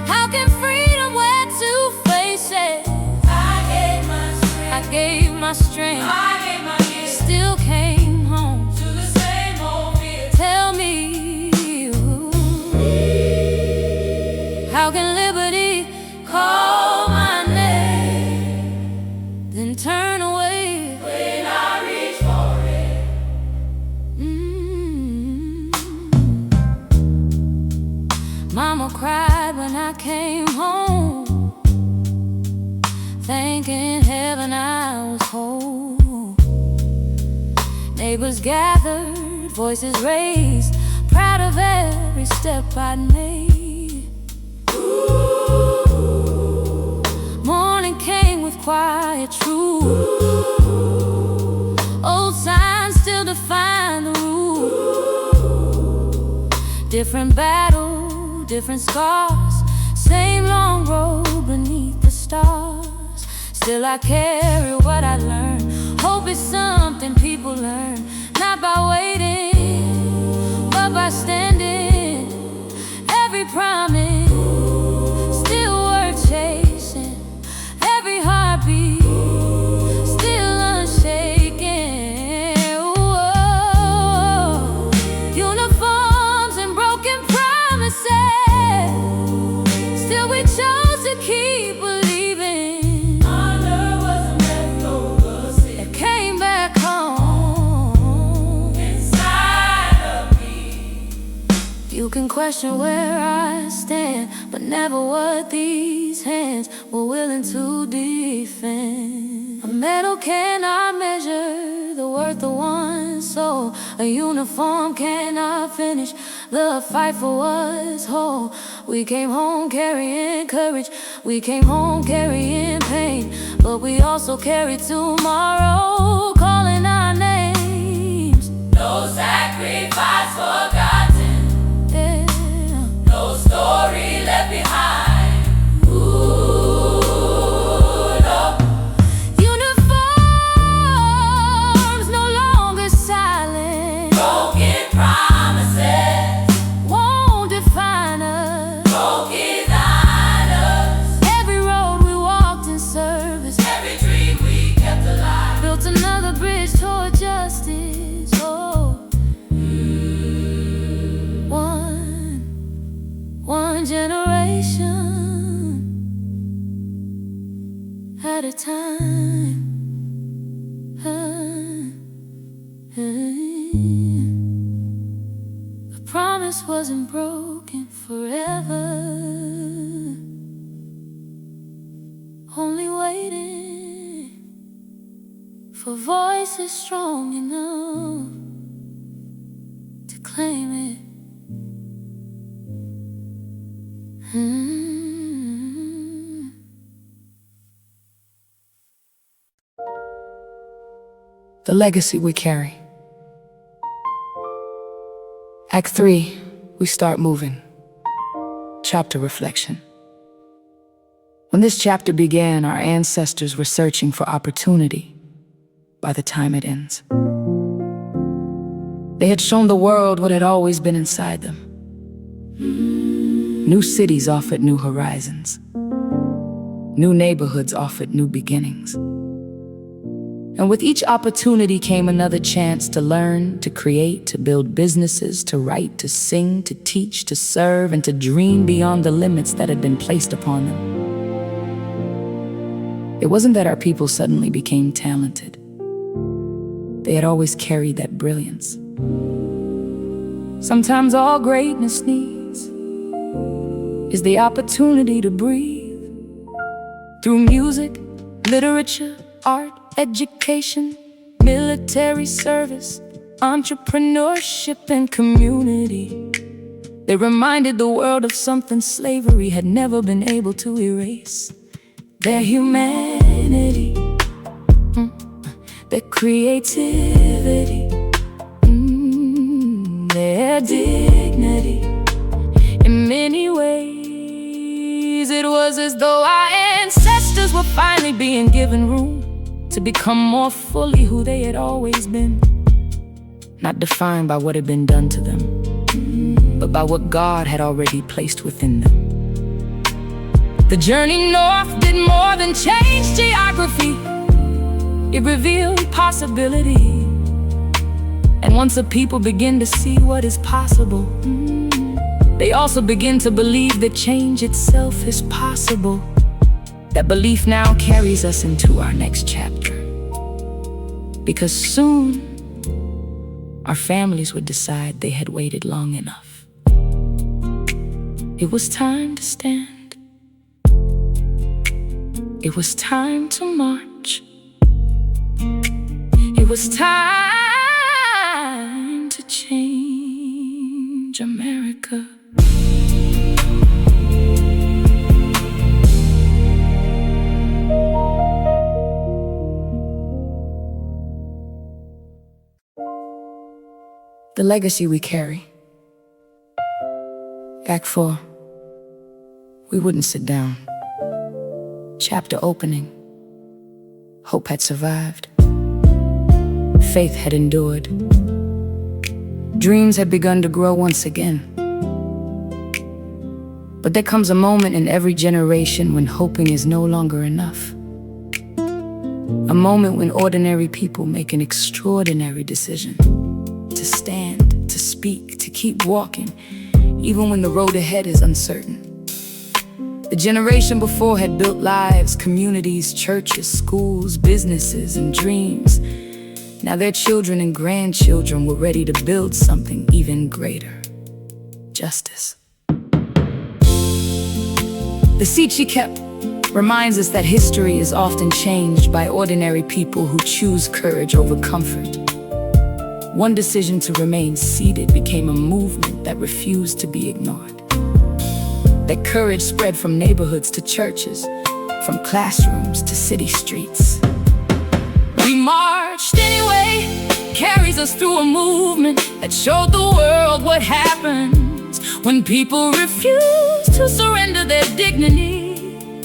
How can freedom wear two faces? I gave my strength, still came home to the same old fear. Tell me, how can liberty call my name, then turn away when I reach for it? Mama cried when I came home, thanking heaven I was whole. Neighbors gathered, voices raised, proud of every step I'd made. Morning came with quiet truth. Old signs still define the rule. Different battle, different scars, same long road beneath the stars. Still I carry what I learned. Hope is something people learn, not by waiting, but by standing. Every promise still worth chasing, every heartbeat still unshaken. Whoa. Uniforms and broken promises, still we chose to keep believing. Honor wasn't left over, it came back home inside of me. You can question where I stand, but never what these hands were willing to defend. A medal cannot measure the worth of one soul. A uniform cannot finish the fight for what's whole. We came home carrying courage, we came home carrying pain, but we also carry tomorrow, calling our names. No sacrifice forgotten, yeah. No story left behind. Ooh, no. Uniforms no longer silent. Broken promises won't define us. Broken us. Every road we walked in service, every dream we kept alive, built another bridge toward justice. Oh, one generation at a time. The promise wasn't broken forever, only waiting for voices strong enough to claim it. The legacy we carry. Act 3, we start moving. Chapter reflection. When this chapter began, our ancestors were searching for opportunity. By the time it ends, they had shown the world what had always been inside them. New cities offered new horizons. New neighborhoods offered new beginnings. And with each opportunity came another chance to learn, to create, to build businesses, to write, to sing, to teach, to serve, and to dream beyond the limits that had been placed upon them. It wasn't that our people suddenly became talented. They had always carried that brilliance. Sometimes all greatness needs is the opportunity to breathe. Through music, literature, art, education, military service, entrepreneurship, and community, they reminded the world of something slavery had never been able to erase. Their humanity, their creativity, their dignity. In many ways, it was as though our ancestors were finally being given room to become more fully who they had always been. not defined by what had been done to them, but by what God had already placed within them. The journey north did more than change geography. It revealed possibility. And once a people begin to see what is possible, they also begin to believe that change itself is possible. That belief now carries us into our next chapter. Because soon, our families would decide they had waited long enough. It was time to stand. It was time to march. It was time to change America. The legacy we carry. Act 4. We wouldn't sit down. Chapter opening. Hope had survived. Faith had endured. Dreams had begun to grow once again. But there comes a moment in every generation when hoping is no longer enough. A moment when ordinary people make an extraordinary decision. To stand, to speak, to keep walking, even when the road ahead is uncertain. The generation before had built lives, communities, churches, schools, businesses, and dreams. Now their children and grandchildren were ready to build something even greater. Justice. The seat she kept reminds us that history is often changed by ordinary people who choose courage over comfort. One decision to remain seated became a movement that refused to be ignored. That courage spread from neighborhoods to churches, from classrooms to city streets. We marched anyway, carries us through a movement that showed the world what happens when people refuse to surrender their dignity.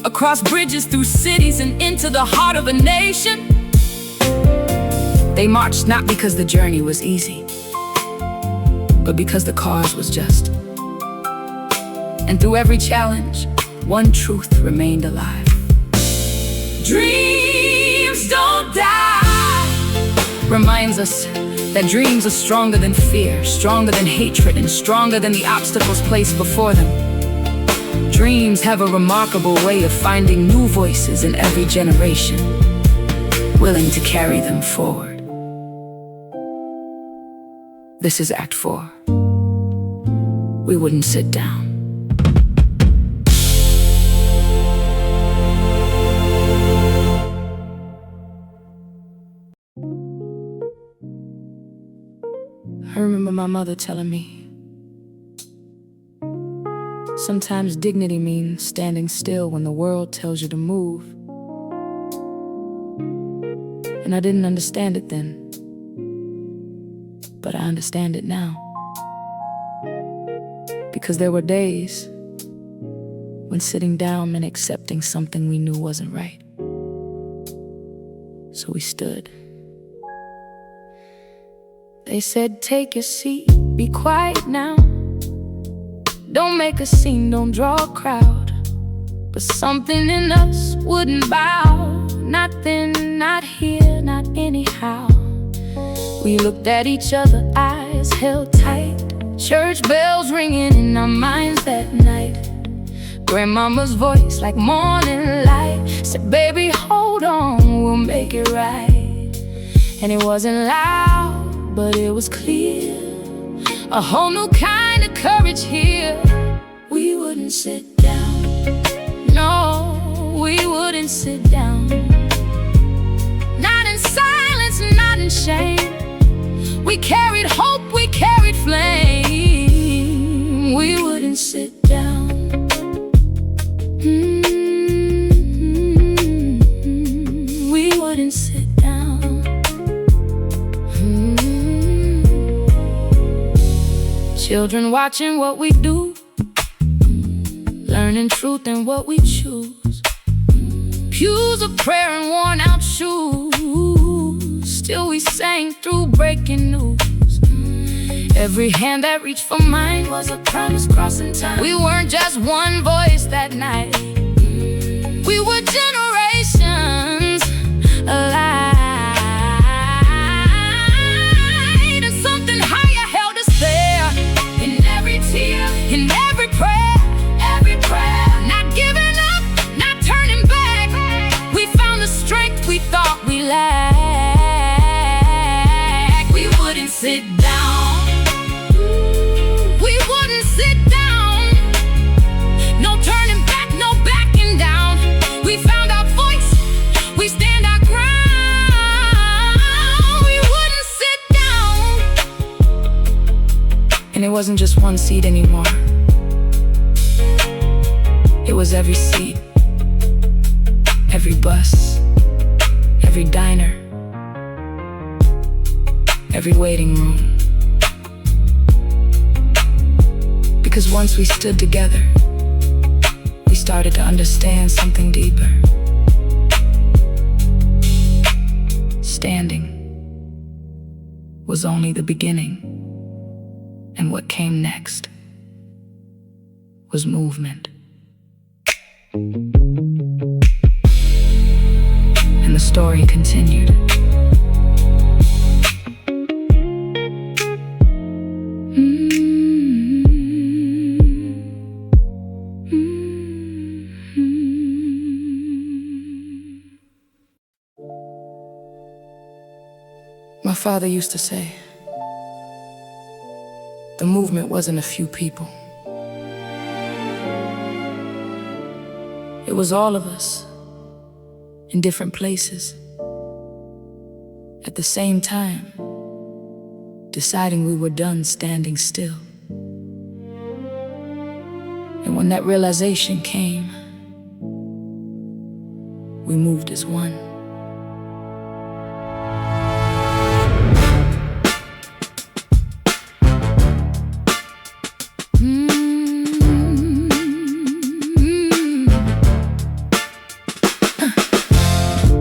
Across bridges, through cities, and into the heart of a nation. They marched not because the journey was easy, but because the cause was just. And through every challenge, one truth remained alive. Dreams don't die. Reminds us that dreams are stronger than fear, stronger than hatred, and stronger than the obstacles placed before them. Dreams have a remarkable way of finding new voices in every generation, willing to carry them forward. This is Act 4. We wouldn't sit down. I remember my mother telling me, sometimes dignity means standing still when the world tells you to move. And I didn't understand it then, but I understand it now. Because there were days when sitting down meant accepting something we knew wasn't right. So we stood. They said, take your seat, be quiet now. Don't make a scene, don't draw a crowd. But something in us wouldn't bow. Not then, not here, not anyhow. We looked at each other, eyes held tight. Church bells ringing in our minds that night. Grandmama's voice like morning light said, baby, hold on, we'll make it right. And it wasn't loud, but it was clear. A whole new kind of courage here. We wouldn't sit down. No, we wouldn't sit down. Not in silence, not in shame. We carried hope, we carried flame. We wouldn't sit down. We wouldn't sit down. Children watching what we do, learning truth in what we choose. Pews of prayer and worn out shoes. Still we sang through breaking news. Every hand that reached for mine was a promise crossing time. We weren't just one voice that night. We were generations alive. And something higher held us there. In every tear, in every prayer, every prayer. Not giving up, not turning back. We found the strength we thought we lacked. We wouldn't sit down. We wouldn't sit down. No turning back, no backing down. We found our voice, we stand our ground. We wouldn't sit down. And it wasn't just one seat anymore. It was every seat, every bus, every diner, every waiting room. Because once we stood together, we started to understand something deeper. Standing was only the beginning, and what came next was movement. And the story continued. My father used to say, the movement wasn't a few people. It was all of us, in different places, at the same time, deciding we were done standing still. And when that realization came, we moved as one.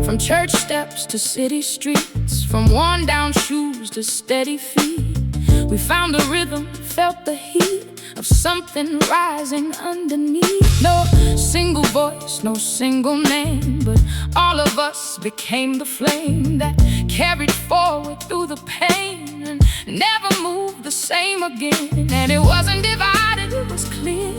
From church steps to city streets, from worn down shoes to steady feet, we found the rhythm, felt the heat of something rising underneath. No single voice, no single name, but all of us became the flame that carried forward through the pain and never moved the same again. And it wasn't divided, it was clear.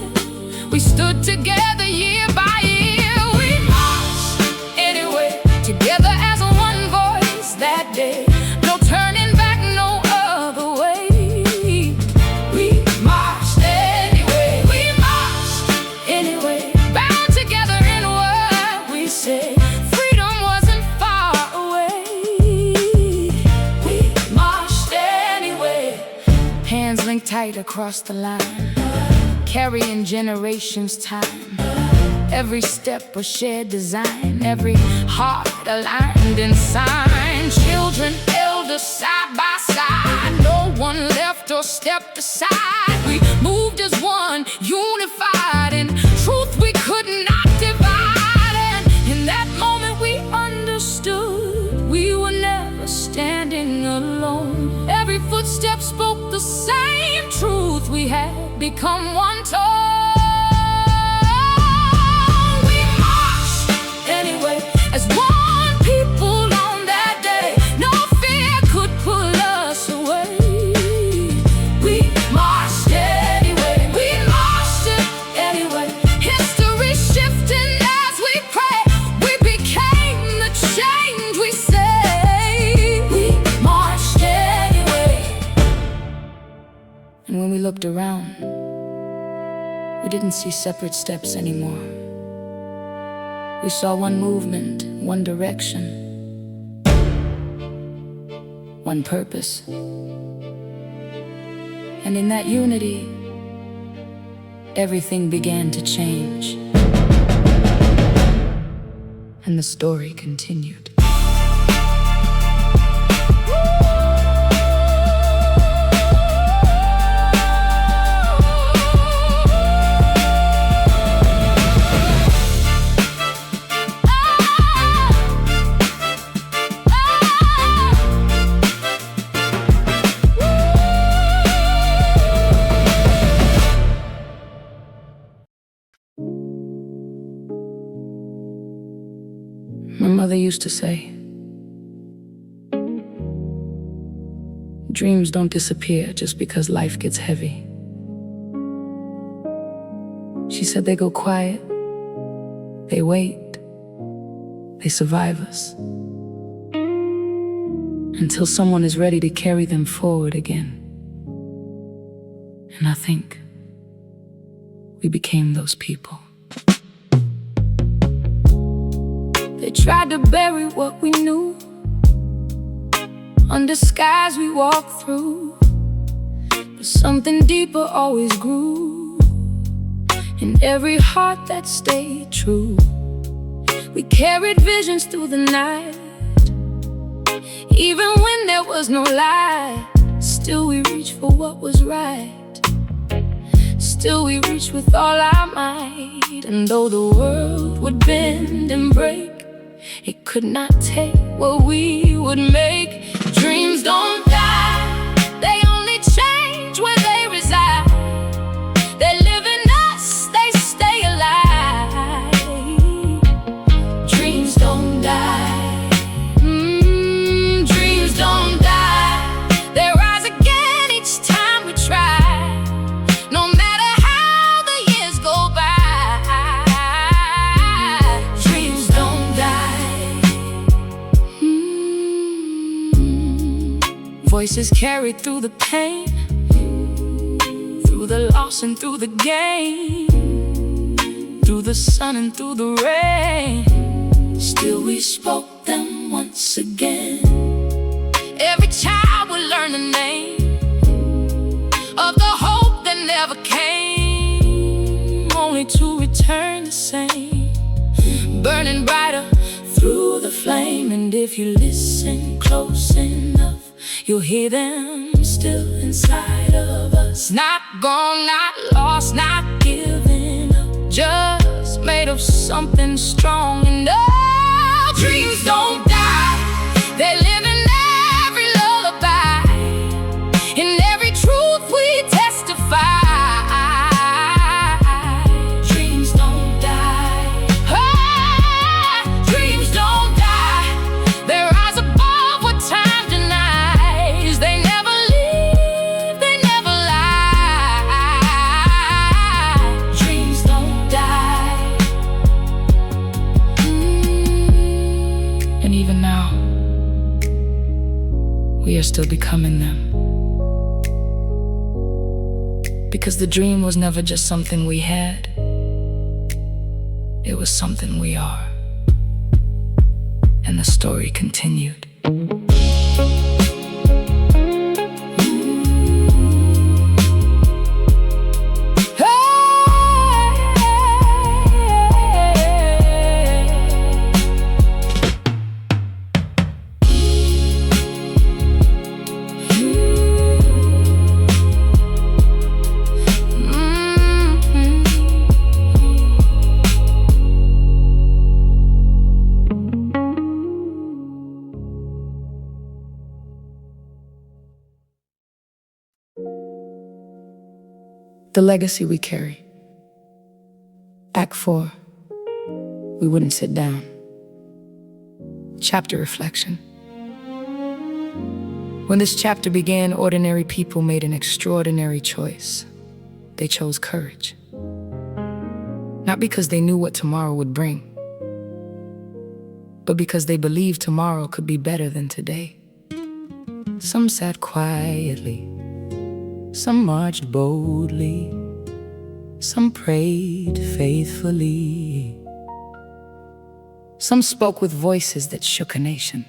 We stood together year by year. We marched anyway, together as one voice that day. No turning back, no other way. We marched anyway, we marched anyway, bound together in what we say. Freedom wasn't far away. We marched anyway, hands linked tight across the line, carrying generations' time. Every step a shared design, every heart aligned in sign. Children, elders, side by side, no one left or stepped aside. We moved as one, unified in truth we could not divide. And in that moment we understood we were never standing alone. Every footstep spoke the same truth. We had become one tone. As one people on that day, no fear could pull us away. We marched anyway, we marched it anyway. History shifting as we pray. We became the change we say. We marched anyway. And when we looked around, we didn't see separate steps anymore. We saw one movement, one direction, one purpose. And in that unity, everything began to change. And the story continued. My mother used to say, dreams don't disappear just because life gets heavy. She said they go quiet, they wait, they survive us, until someone is ready to carry them forward again. And I think we became those people. They tried to bury what we knew under skies we walked through, but something deeper always grew in every heart that stayed true. We carried visions through the night, even when there was no light. Still we reached for what was right. Still we reached with all our might. And though the world would bend and break, it could not take what we would make. Dreams don't die, they only change where they reside. They live in us, they stay alive. Dreams don't die, dreams don't die. They rise again each time we try, no matter how the years go by. Dreams don't die. Voices carried through the pain, through the loss and through the gain, through the sun and through the rain. Still we spoke them once again. Every child would learn the name of the hope that never came, only to return the same, burning brighter through the flame. And if you listen close enough, you'll hear them still inside of us. Not gone, not lost, not giving up, just made of something strong enough. Dreams don't die, they live in every lullaby, in every truth we testify. Dreams don't die, dreams don't die. They rise above what time denies. They never leave, they never lie. Dreams don't die. And even now, we are still becoming them. Because the dream was never just something we had, it was something we are. And the story continued. The legacy we carry. Act 4, we wouldn't sit down. Chapter reflection. When this chapter began, ordinary people made an extraordinary choice. They chose courage. Not because they knew what tomorrow would bring, but because they believed tomorrow could be better than today. Some sat quietly, some marched boldly, some prayed faithfully. Some spoke with voices that shook a nation.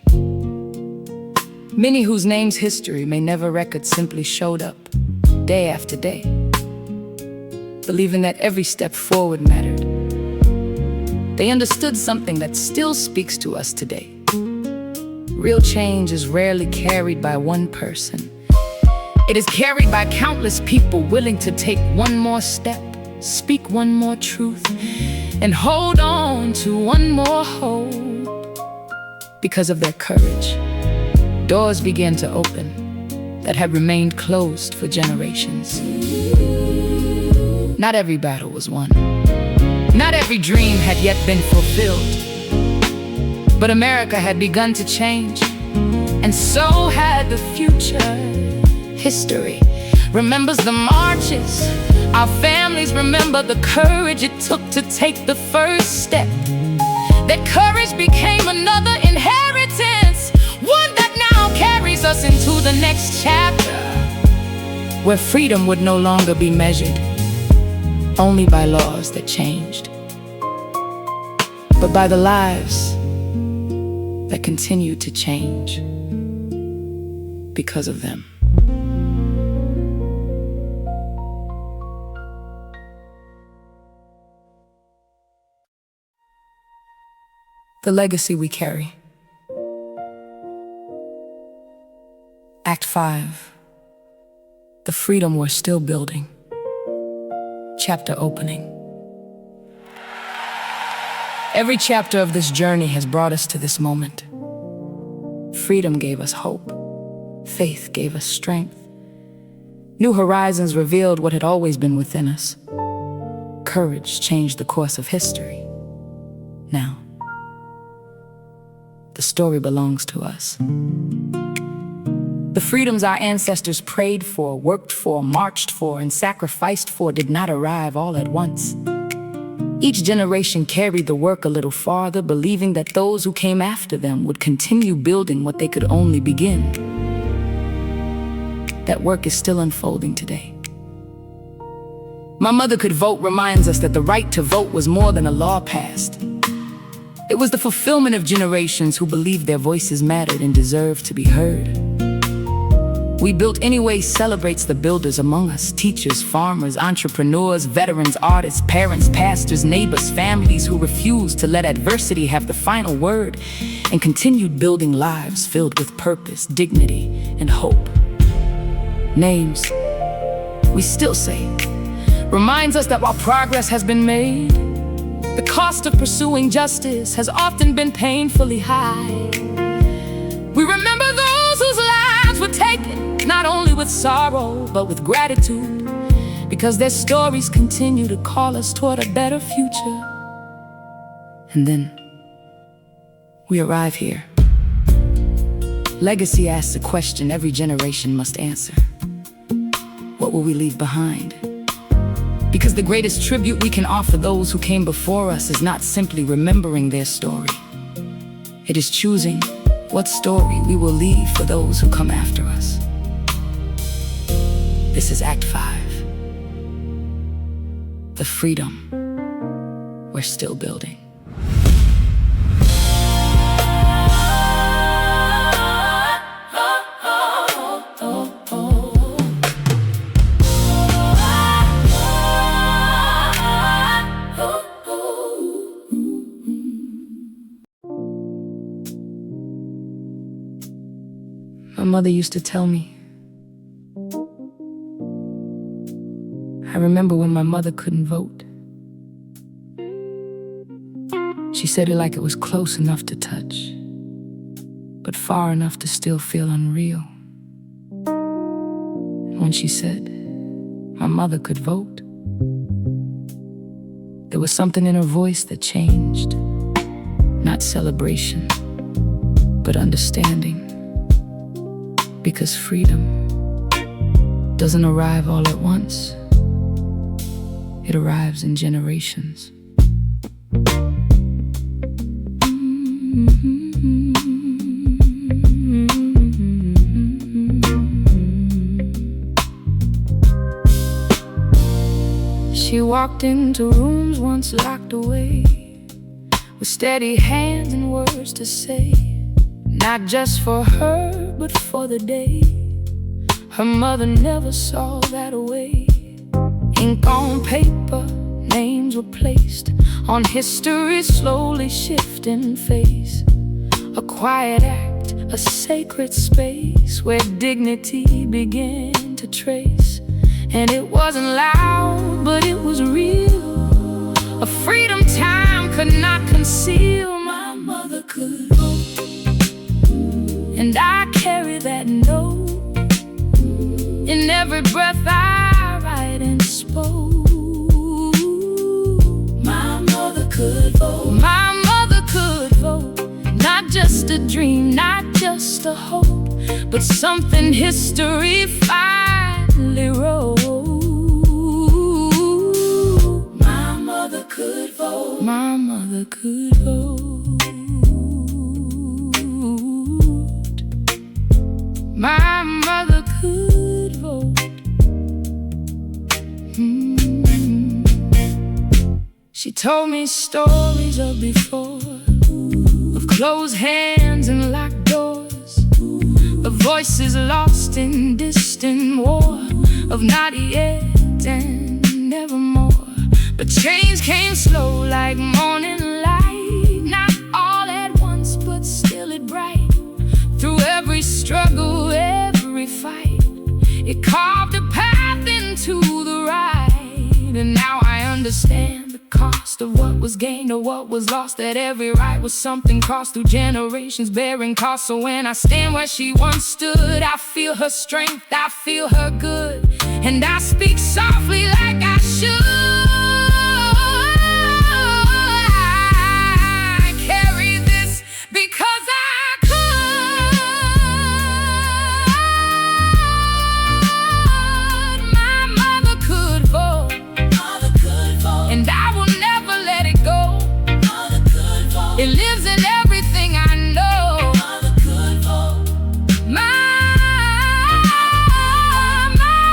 Many whose names history may never record simply showed up day after day, believing that every step forward mattered. They understood something that still speaks to us today. Real change is rarely carried by one person. It is carried by countless people willing to take one more step, speak one more truth, and hold on to one more hope. Because of their courage, doors began to open that had remained closed for generations. Not every battle was won. Not every dream had yet been fulfilled. But America had begun to change, and so had the future. History remembers the marches. Our families remember the courage it took to take the first step. That courage became another inheritance, one that now carries us into the next chapter, where freedom would no longer be measured only by laws that changed, but by the lives that continued to change because of them. The legacy we carry. Act 5. The freedom we're still building. Chapter opening. Every chapter of this journey has brought us to this moment. Freedom gave us hope. Faith gave us strength. New horizons revealed what had always been within us. Courage changed the course of history. Now, the story belongs to us. The freedoms our ancestors prayed for, worked for, marched for, and sacrificed for did not arrive all at once. Each generation carried the work a little farther, believing that those who came after them would continue building what they could only begin. That work is still unfolding today. My mother could vote reminds us that the right to vote was more than a law passed. It was the fulfillment of generations who believed their voices mattered and deserved to be heard. We Built Anyway celebrates the builders among us, teachers, farmers, entrepreneurs, veterans, artists, parents, pastors, neighbors, families who refused to let adversity have the final word and continued building lives filled with purpose, dignity, and hope. Names we still say reminds us that while progress has been made, the cost of pursuing justice has often been painfully high. We remember those whose lives were taken, not only with sorrow, but with gratitude, because their stories continue to call us toward a better future. And then, we arrive here. Legacy asks a question every generation must answer. What will we leave behind? Because the greatest tribute we can offer those who came before us is not simply remembering their story. It is choosing what story we will leave for those who come after us. This is Act 5. The freedom we're still building. My mother used to tell me. I remember when my mother couldn't vote. She said it like it was close enough to touch, but far enough to still feel unreal. And when she said my mother could vote, there was something in her voice that changed. Not celebration, but understanding. Because freedom doesn't arrive all at once. It arrives in generations. She walked into rooms once locked away, with steady hands and words to say, not just for her, but for the day. Her mother never saw that away. Ink on paper, names were placed on history's slowly shifting face. A quiet act, a sacred space where dignity began to trace. And it wasn't loud, but it was real. A freedom time could not conceal. My mother could vote, and I carry that note in every breath I write and spoke. My mother could vote. My mother could vote, not a dream, not just a hope, but something history finally wrote. My mother could vote. My mother could vote. My mother could vote. She told me stories of before, of closed hands and locked doors, of voices lost in distant war, of not yet and nevermore. But change came slow like morning light, not all at once, but still it bright. Through every struggle, every fight, it carved a path into the right. And now I understand the cost of what was gained or what was lost, that every right was something crossed through generations, bearing cost. So when I stand where she once stood, I feel her strength, I feel her good, and I speak softly like I should. I carry this because I it lives in everything I know. Mother could vote. My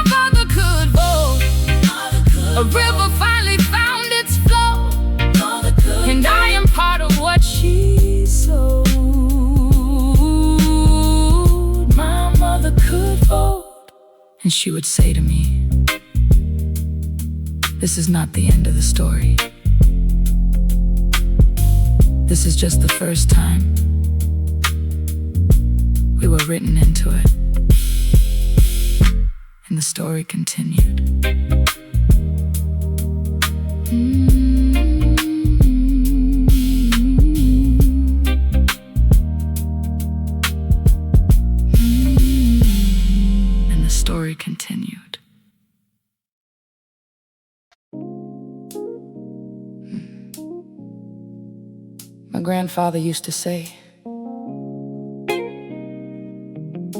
mother could vote. A river finally found its flow. And I am part of what she sowed. My mother could vote. And she would say to me, this is not the end of the story. This is just the first time we were written into it, and the story continued. And the story continued. My grandfather used to say,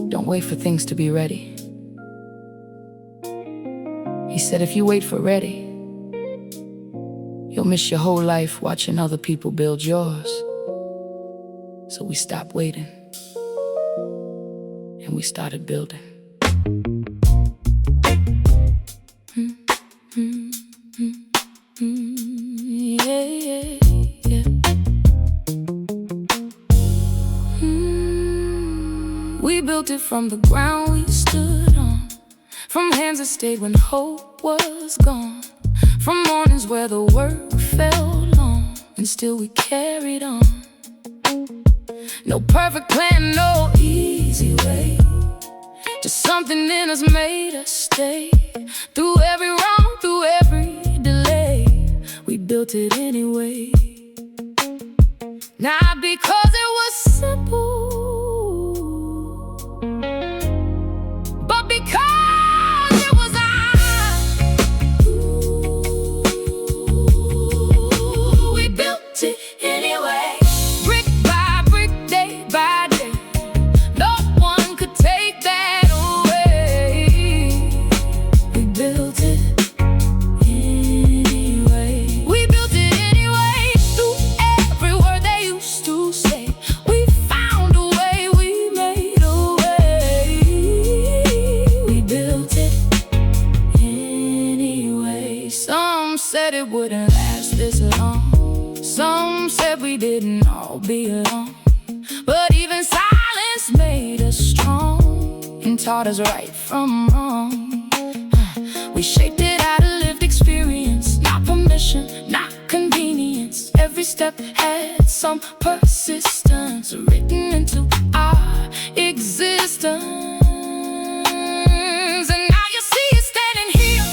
don't wait for things to be ready. He said, if you wait for ready, you'll miss your whole life watching other people build yours. So we stopped waiting, and we started building. We built it from the ground we stood on, from hands that stayed when hope was gone, from mornings where the work felt long, and still we carried on. No perfect plan, no easy way, just something in us made us stay. Through every wrong, through every delay, we built it anyway. Not because it was simple, but because it was we built it anyway. Brick by brick, day by day, no one could take that away. We built it anyway. We built it anyway. Through every word they used to say, we found a way, we made a way. We built it anyway. Some said it wouldn't last this long, some said we didn't all belong, but even silence made us strong and taught us right from wrong. We shaped it out of lived experience, not permission, not convenience. Every step had some persistence written into our existence. And now you see us standing here,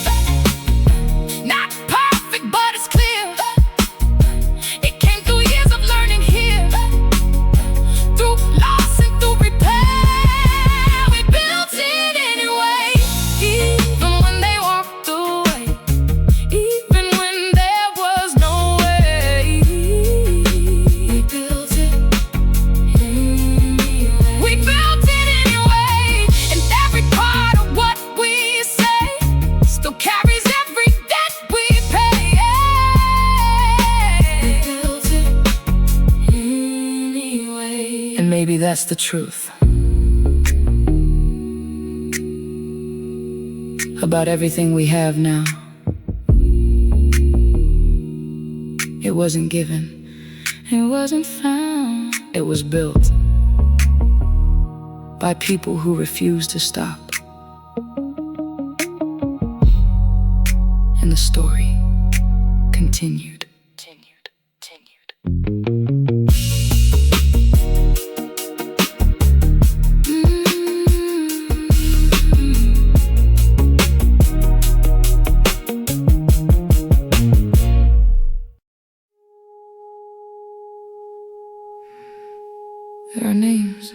not perfect, but it's clear. It came through years of learning here, through loss and through repair. We built it anyway, even when they walked away, even when there was no way. We built it anyway. maybe that's the truth about everything we have now. It wasn't given, it wasn't found, it was built by people who refused to stop. And the story continued. There are names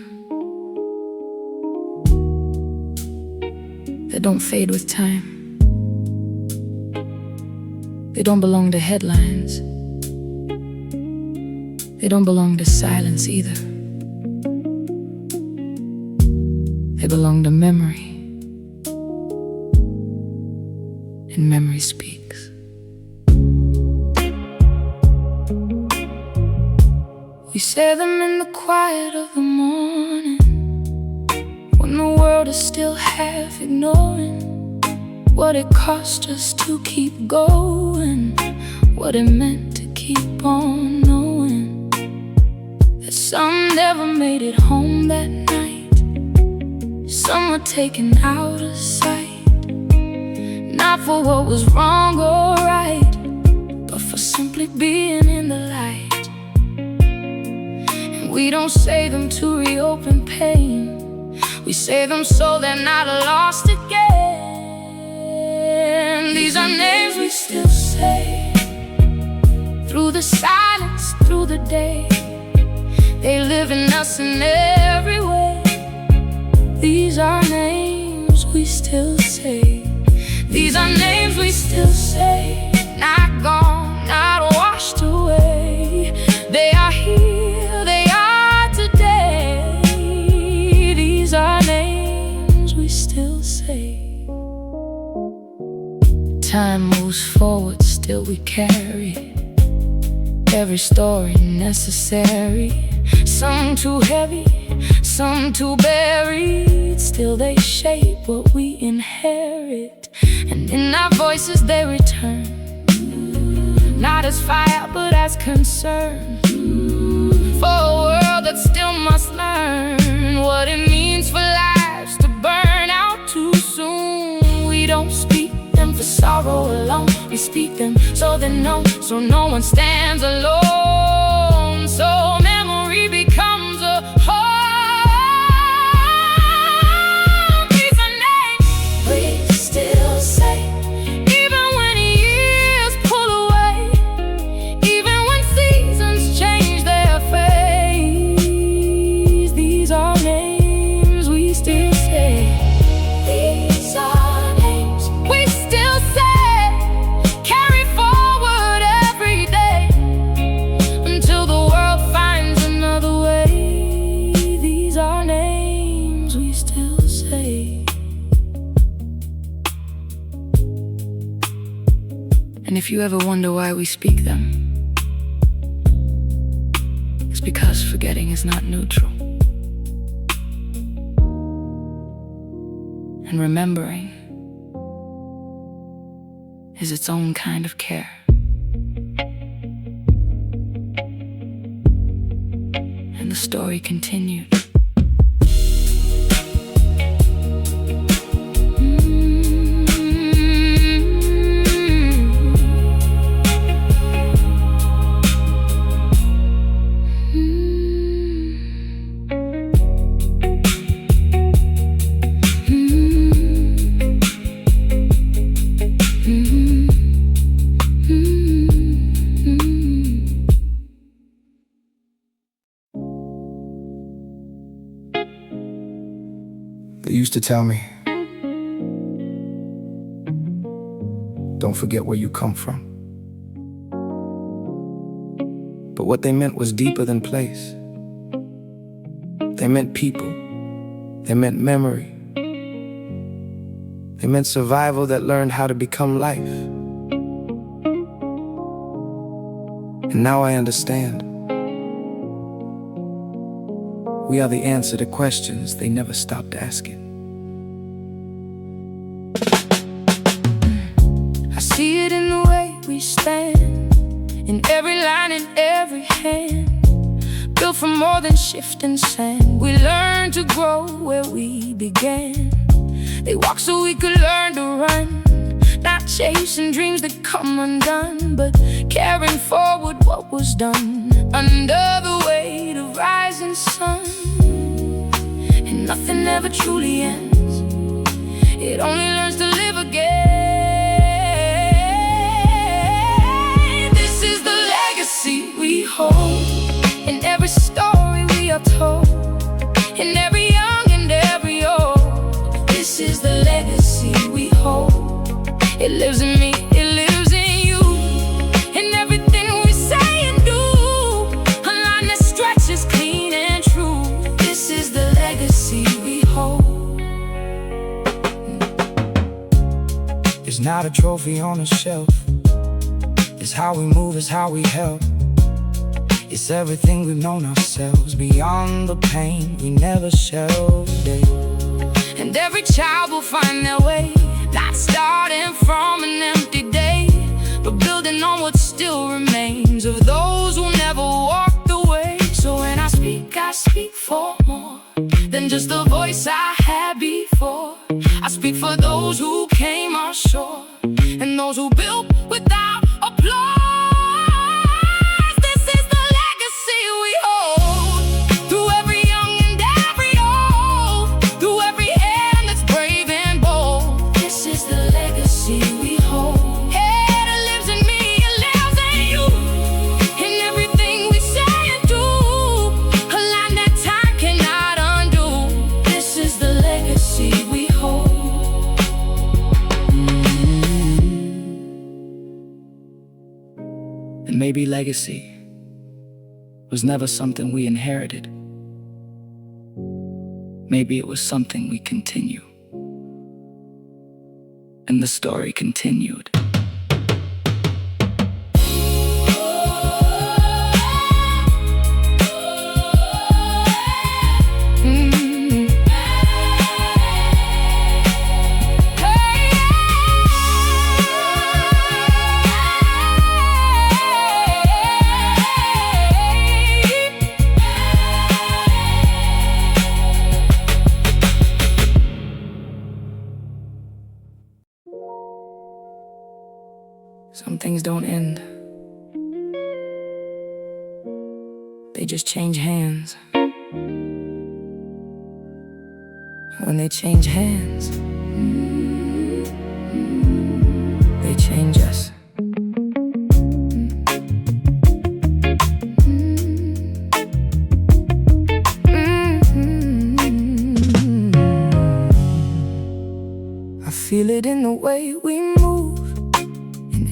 that don't fade with time. They don't belong to headlines. They don't belong to silence either. They belong to memory. And memory speaks. We say them in the quiet of the morning, when the world is still half ignoring what it cost us to keep going, what it meant to keep on knowing that some never made it home that night. Some were taken out of sight, not for what was wrong or right, but for simply being in the light. We don't say them to reopen pain, we say them so they're not lost again. These are names we still say, through the silence, through the day. They live in us in every way. These are names we still say. These are names we still say, not gone, not washed away. They are here, they are today. These are names we still say. Time moves forward, still we carry every story necessary. Some too heavy, some too buried, still they shape what we inherit. And in our voices they return, not as fire but as concern, for a world that still must learn what it means for lives to burn out too soon. We don't speak them for sorrow alone, we speak them so they know, so no one stands alone. So memory becomes a home. These are names we still say, even when years pull away, even when seasons change their phase. These are names we still say. These are names we still say, carry forward every day until the world finds another way. These are names we still say. And if you ever wonder why we speak them, it's because forgetting is not neutral, and remembering is its own kind of care. And the story continued. They used to tell me, don't forget where you come from. But what they meant was deeper than place. They meant people. They meant memory. They meant survival that learned how to become life. And now I understand. We are the answer to questions they never stopped asking. I see it in the way we stand, in every line, in every hand. Built from more than shifting sand. We learned to grow where we began. They walk so we could learn to run, not chasing dreams that come undone, but carrying forward what was done under the weight of rising sun. And nothing ever truly ends, it only learns to live again. This is the legacy we hold, in every story we are told, in every young and every old. This is the legacy we hold. It lives in me, it lives in you, in everything we say and do, a line that stretches clean and true. This is the legacy we hold. It's not a trophy on a shelf, it's how we move, it's how we help. It's everything we've known ourselves, beyond the pain we never shelved. And every child will find their way, not starting from an empty day, but building on what still remains of those who never walked away. So when I speak for more than just the voice I had before. I speak for those who came ashore, and those who built without applause. And maybe legacy was never something we inherited. Maybe it was something we continue. And the story continued. Some things don't end, they just change hands. When they change hands, they change us. I feel it in the way we move,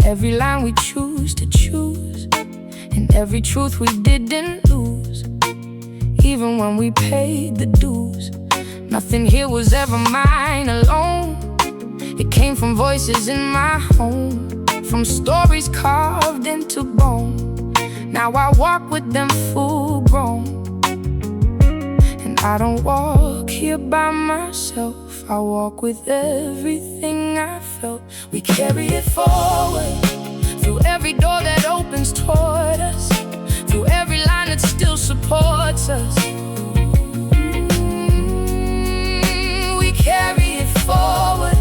every line we choose to choose, and every truth we didn't lose, even when we paid the dues. Nothing here was ever mine alone. It came from voices in my home, from stories carved into bone. Now I walk with them full grown, and I don't walk here by myself. I walk with everything I felt. We carry it forward, through every door that opens toward us, through every line that still supports us. We carry it forward,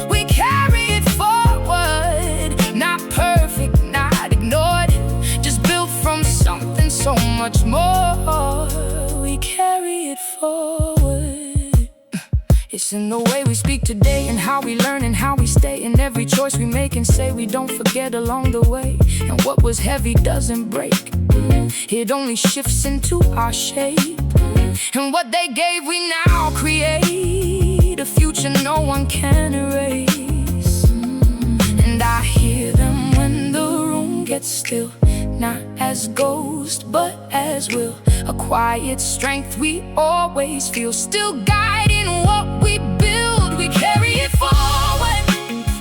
we carry it forward. Not perfect, not ignored, just built from something so much more. We carry it forward. It's in the way we speak today, and how we learn and how we stay, in every choice we make and say we don't forget along the way. And what was heavy doesn't break, it only shifts into our shape. And what they gave we now create, a future no one can erase. And I hear them when the room gets still, not as ghost but as will. A quiet strength we always feel, still guiding what we build. We carry it forward,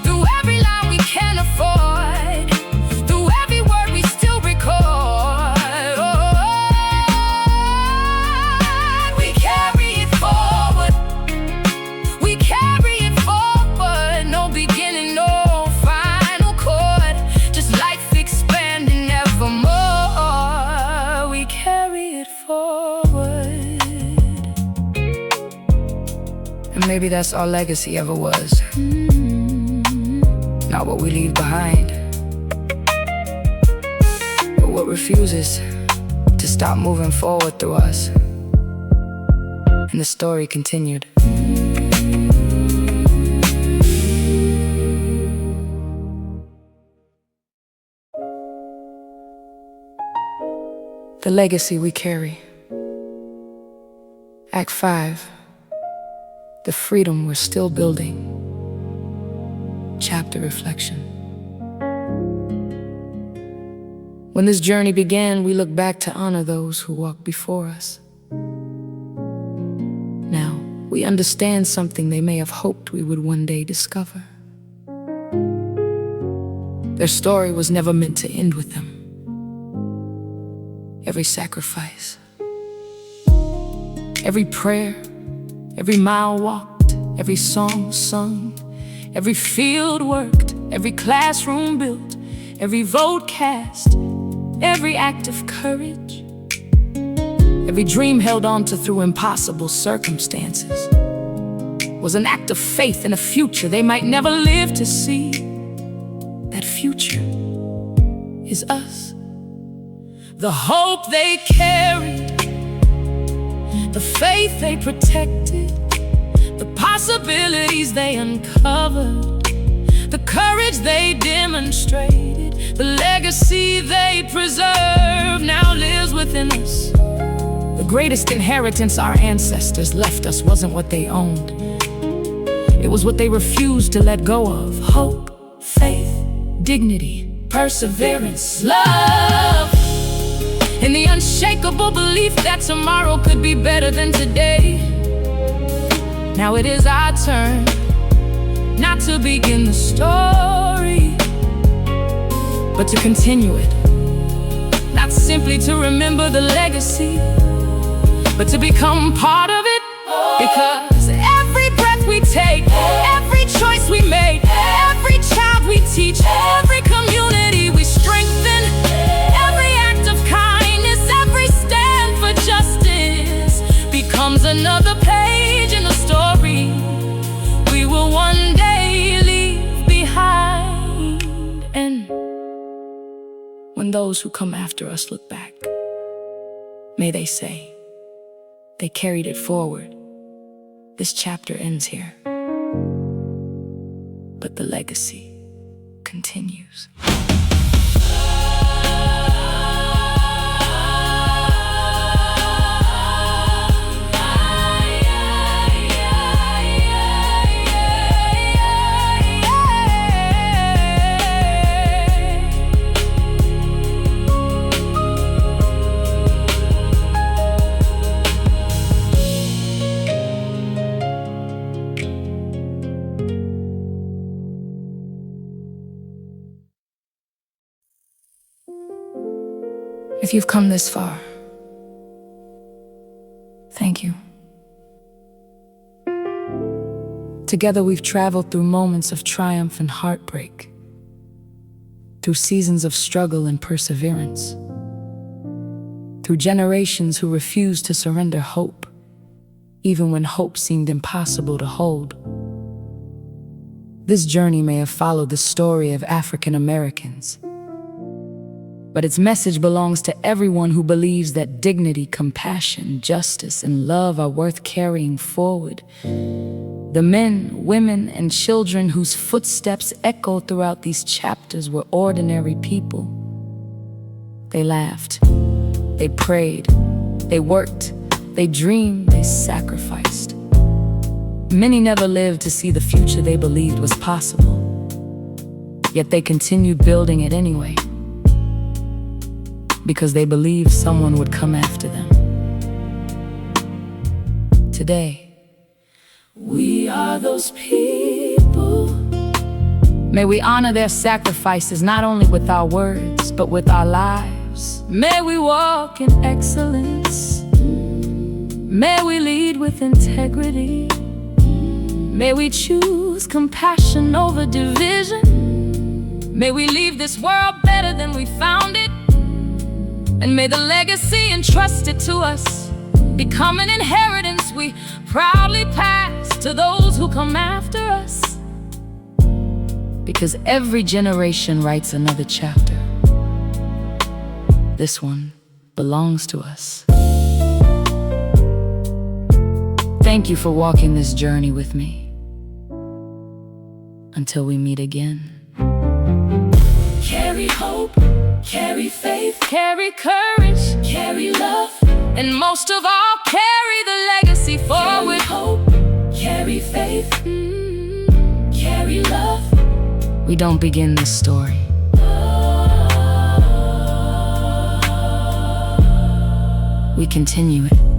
through every line we can afford, through every word we still record. maybe that's our legacy ever was. Not what we leave behind, but what refuses to stop moving forward through us. And the story continued. The legacy we carry. Act 5. The freedom we're still building. Chapter reflection. When this journey began, we look back to honor those who walked before us. Now, we understand something they may have hoped we would one day discover. Their story was never meant to end with them. Every sacrifice, every prayer, every mile walked, every song sung, every field worked, every classroom built, every vote cast, every act of courage, every dream held on to through impossible circumstances was an act of faith in a future they might never live to see. That future is us. The hope they carried, the faith they protected, the possibilities they uncovered, the courage they demonstrated, the legacy they preserved now lives within us. The greatest inheritance our ancestors left us wasn't what they owned. It was what they refused to let go of. Hope, faith, dignity, perseverance, love. In the unshakable belief that tomorrow could be better than today. Now it is our turn, not to begin the story, but to continue it. Not simply to remember the legacy, but to become part of it. Because every breath we take, every choice we make, every child we teach, every community we strengthen, every act of kindness, every stand for justice becomes another page in the story we will one day leave behind. And when those who come after us look back, may they say, they carried it forward. This chapter ends here, but the legacy continues. If you've come this far, thank you. Together we've traveled through moments of triumph and heartbreak, through seasons of struggle and perseverance, through generations who refused to surrender hope, even when hope seemed impossible to hold. This journey may have followed the story of African Americans, but its message belongs to everyone who believes that dignity, compassion, justice, and love are worth carrying forward. The men, women, and children whose footsteps echo throughout these chapters were ordinary people. They laughed, they prayed, they worked, they dreamed, they sacrificed. Many never lived to see the future they believed was possible, yet they continued building it anyway, because they believed someone would come after them. Today, we are those people. May we honor their sacrifices not only with our words, but with our lives. May we walk in excellence. May we lead with integrity. May we choose compassion over division. May we leave this world better than we found it. And may the legacy entrusted to us become an inheritance we proudly pass to those who come after us. Because every generation writes another chapter. This one belongs to us. Thank you for walking this journey with me. Until we meet again. Carry hope, carry faith, carry courage, carry love, and most of all, carry the legacy forward. Carry hope, carry faith, carry love. We don't begin this story. We continue it.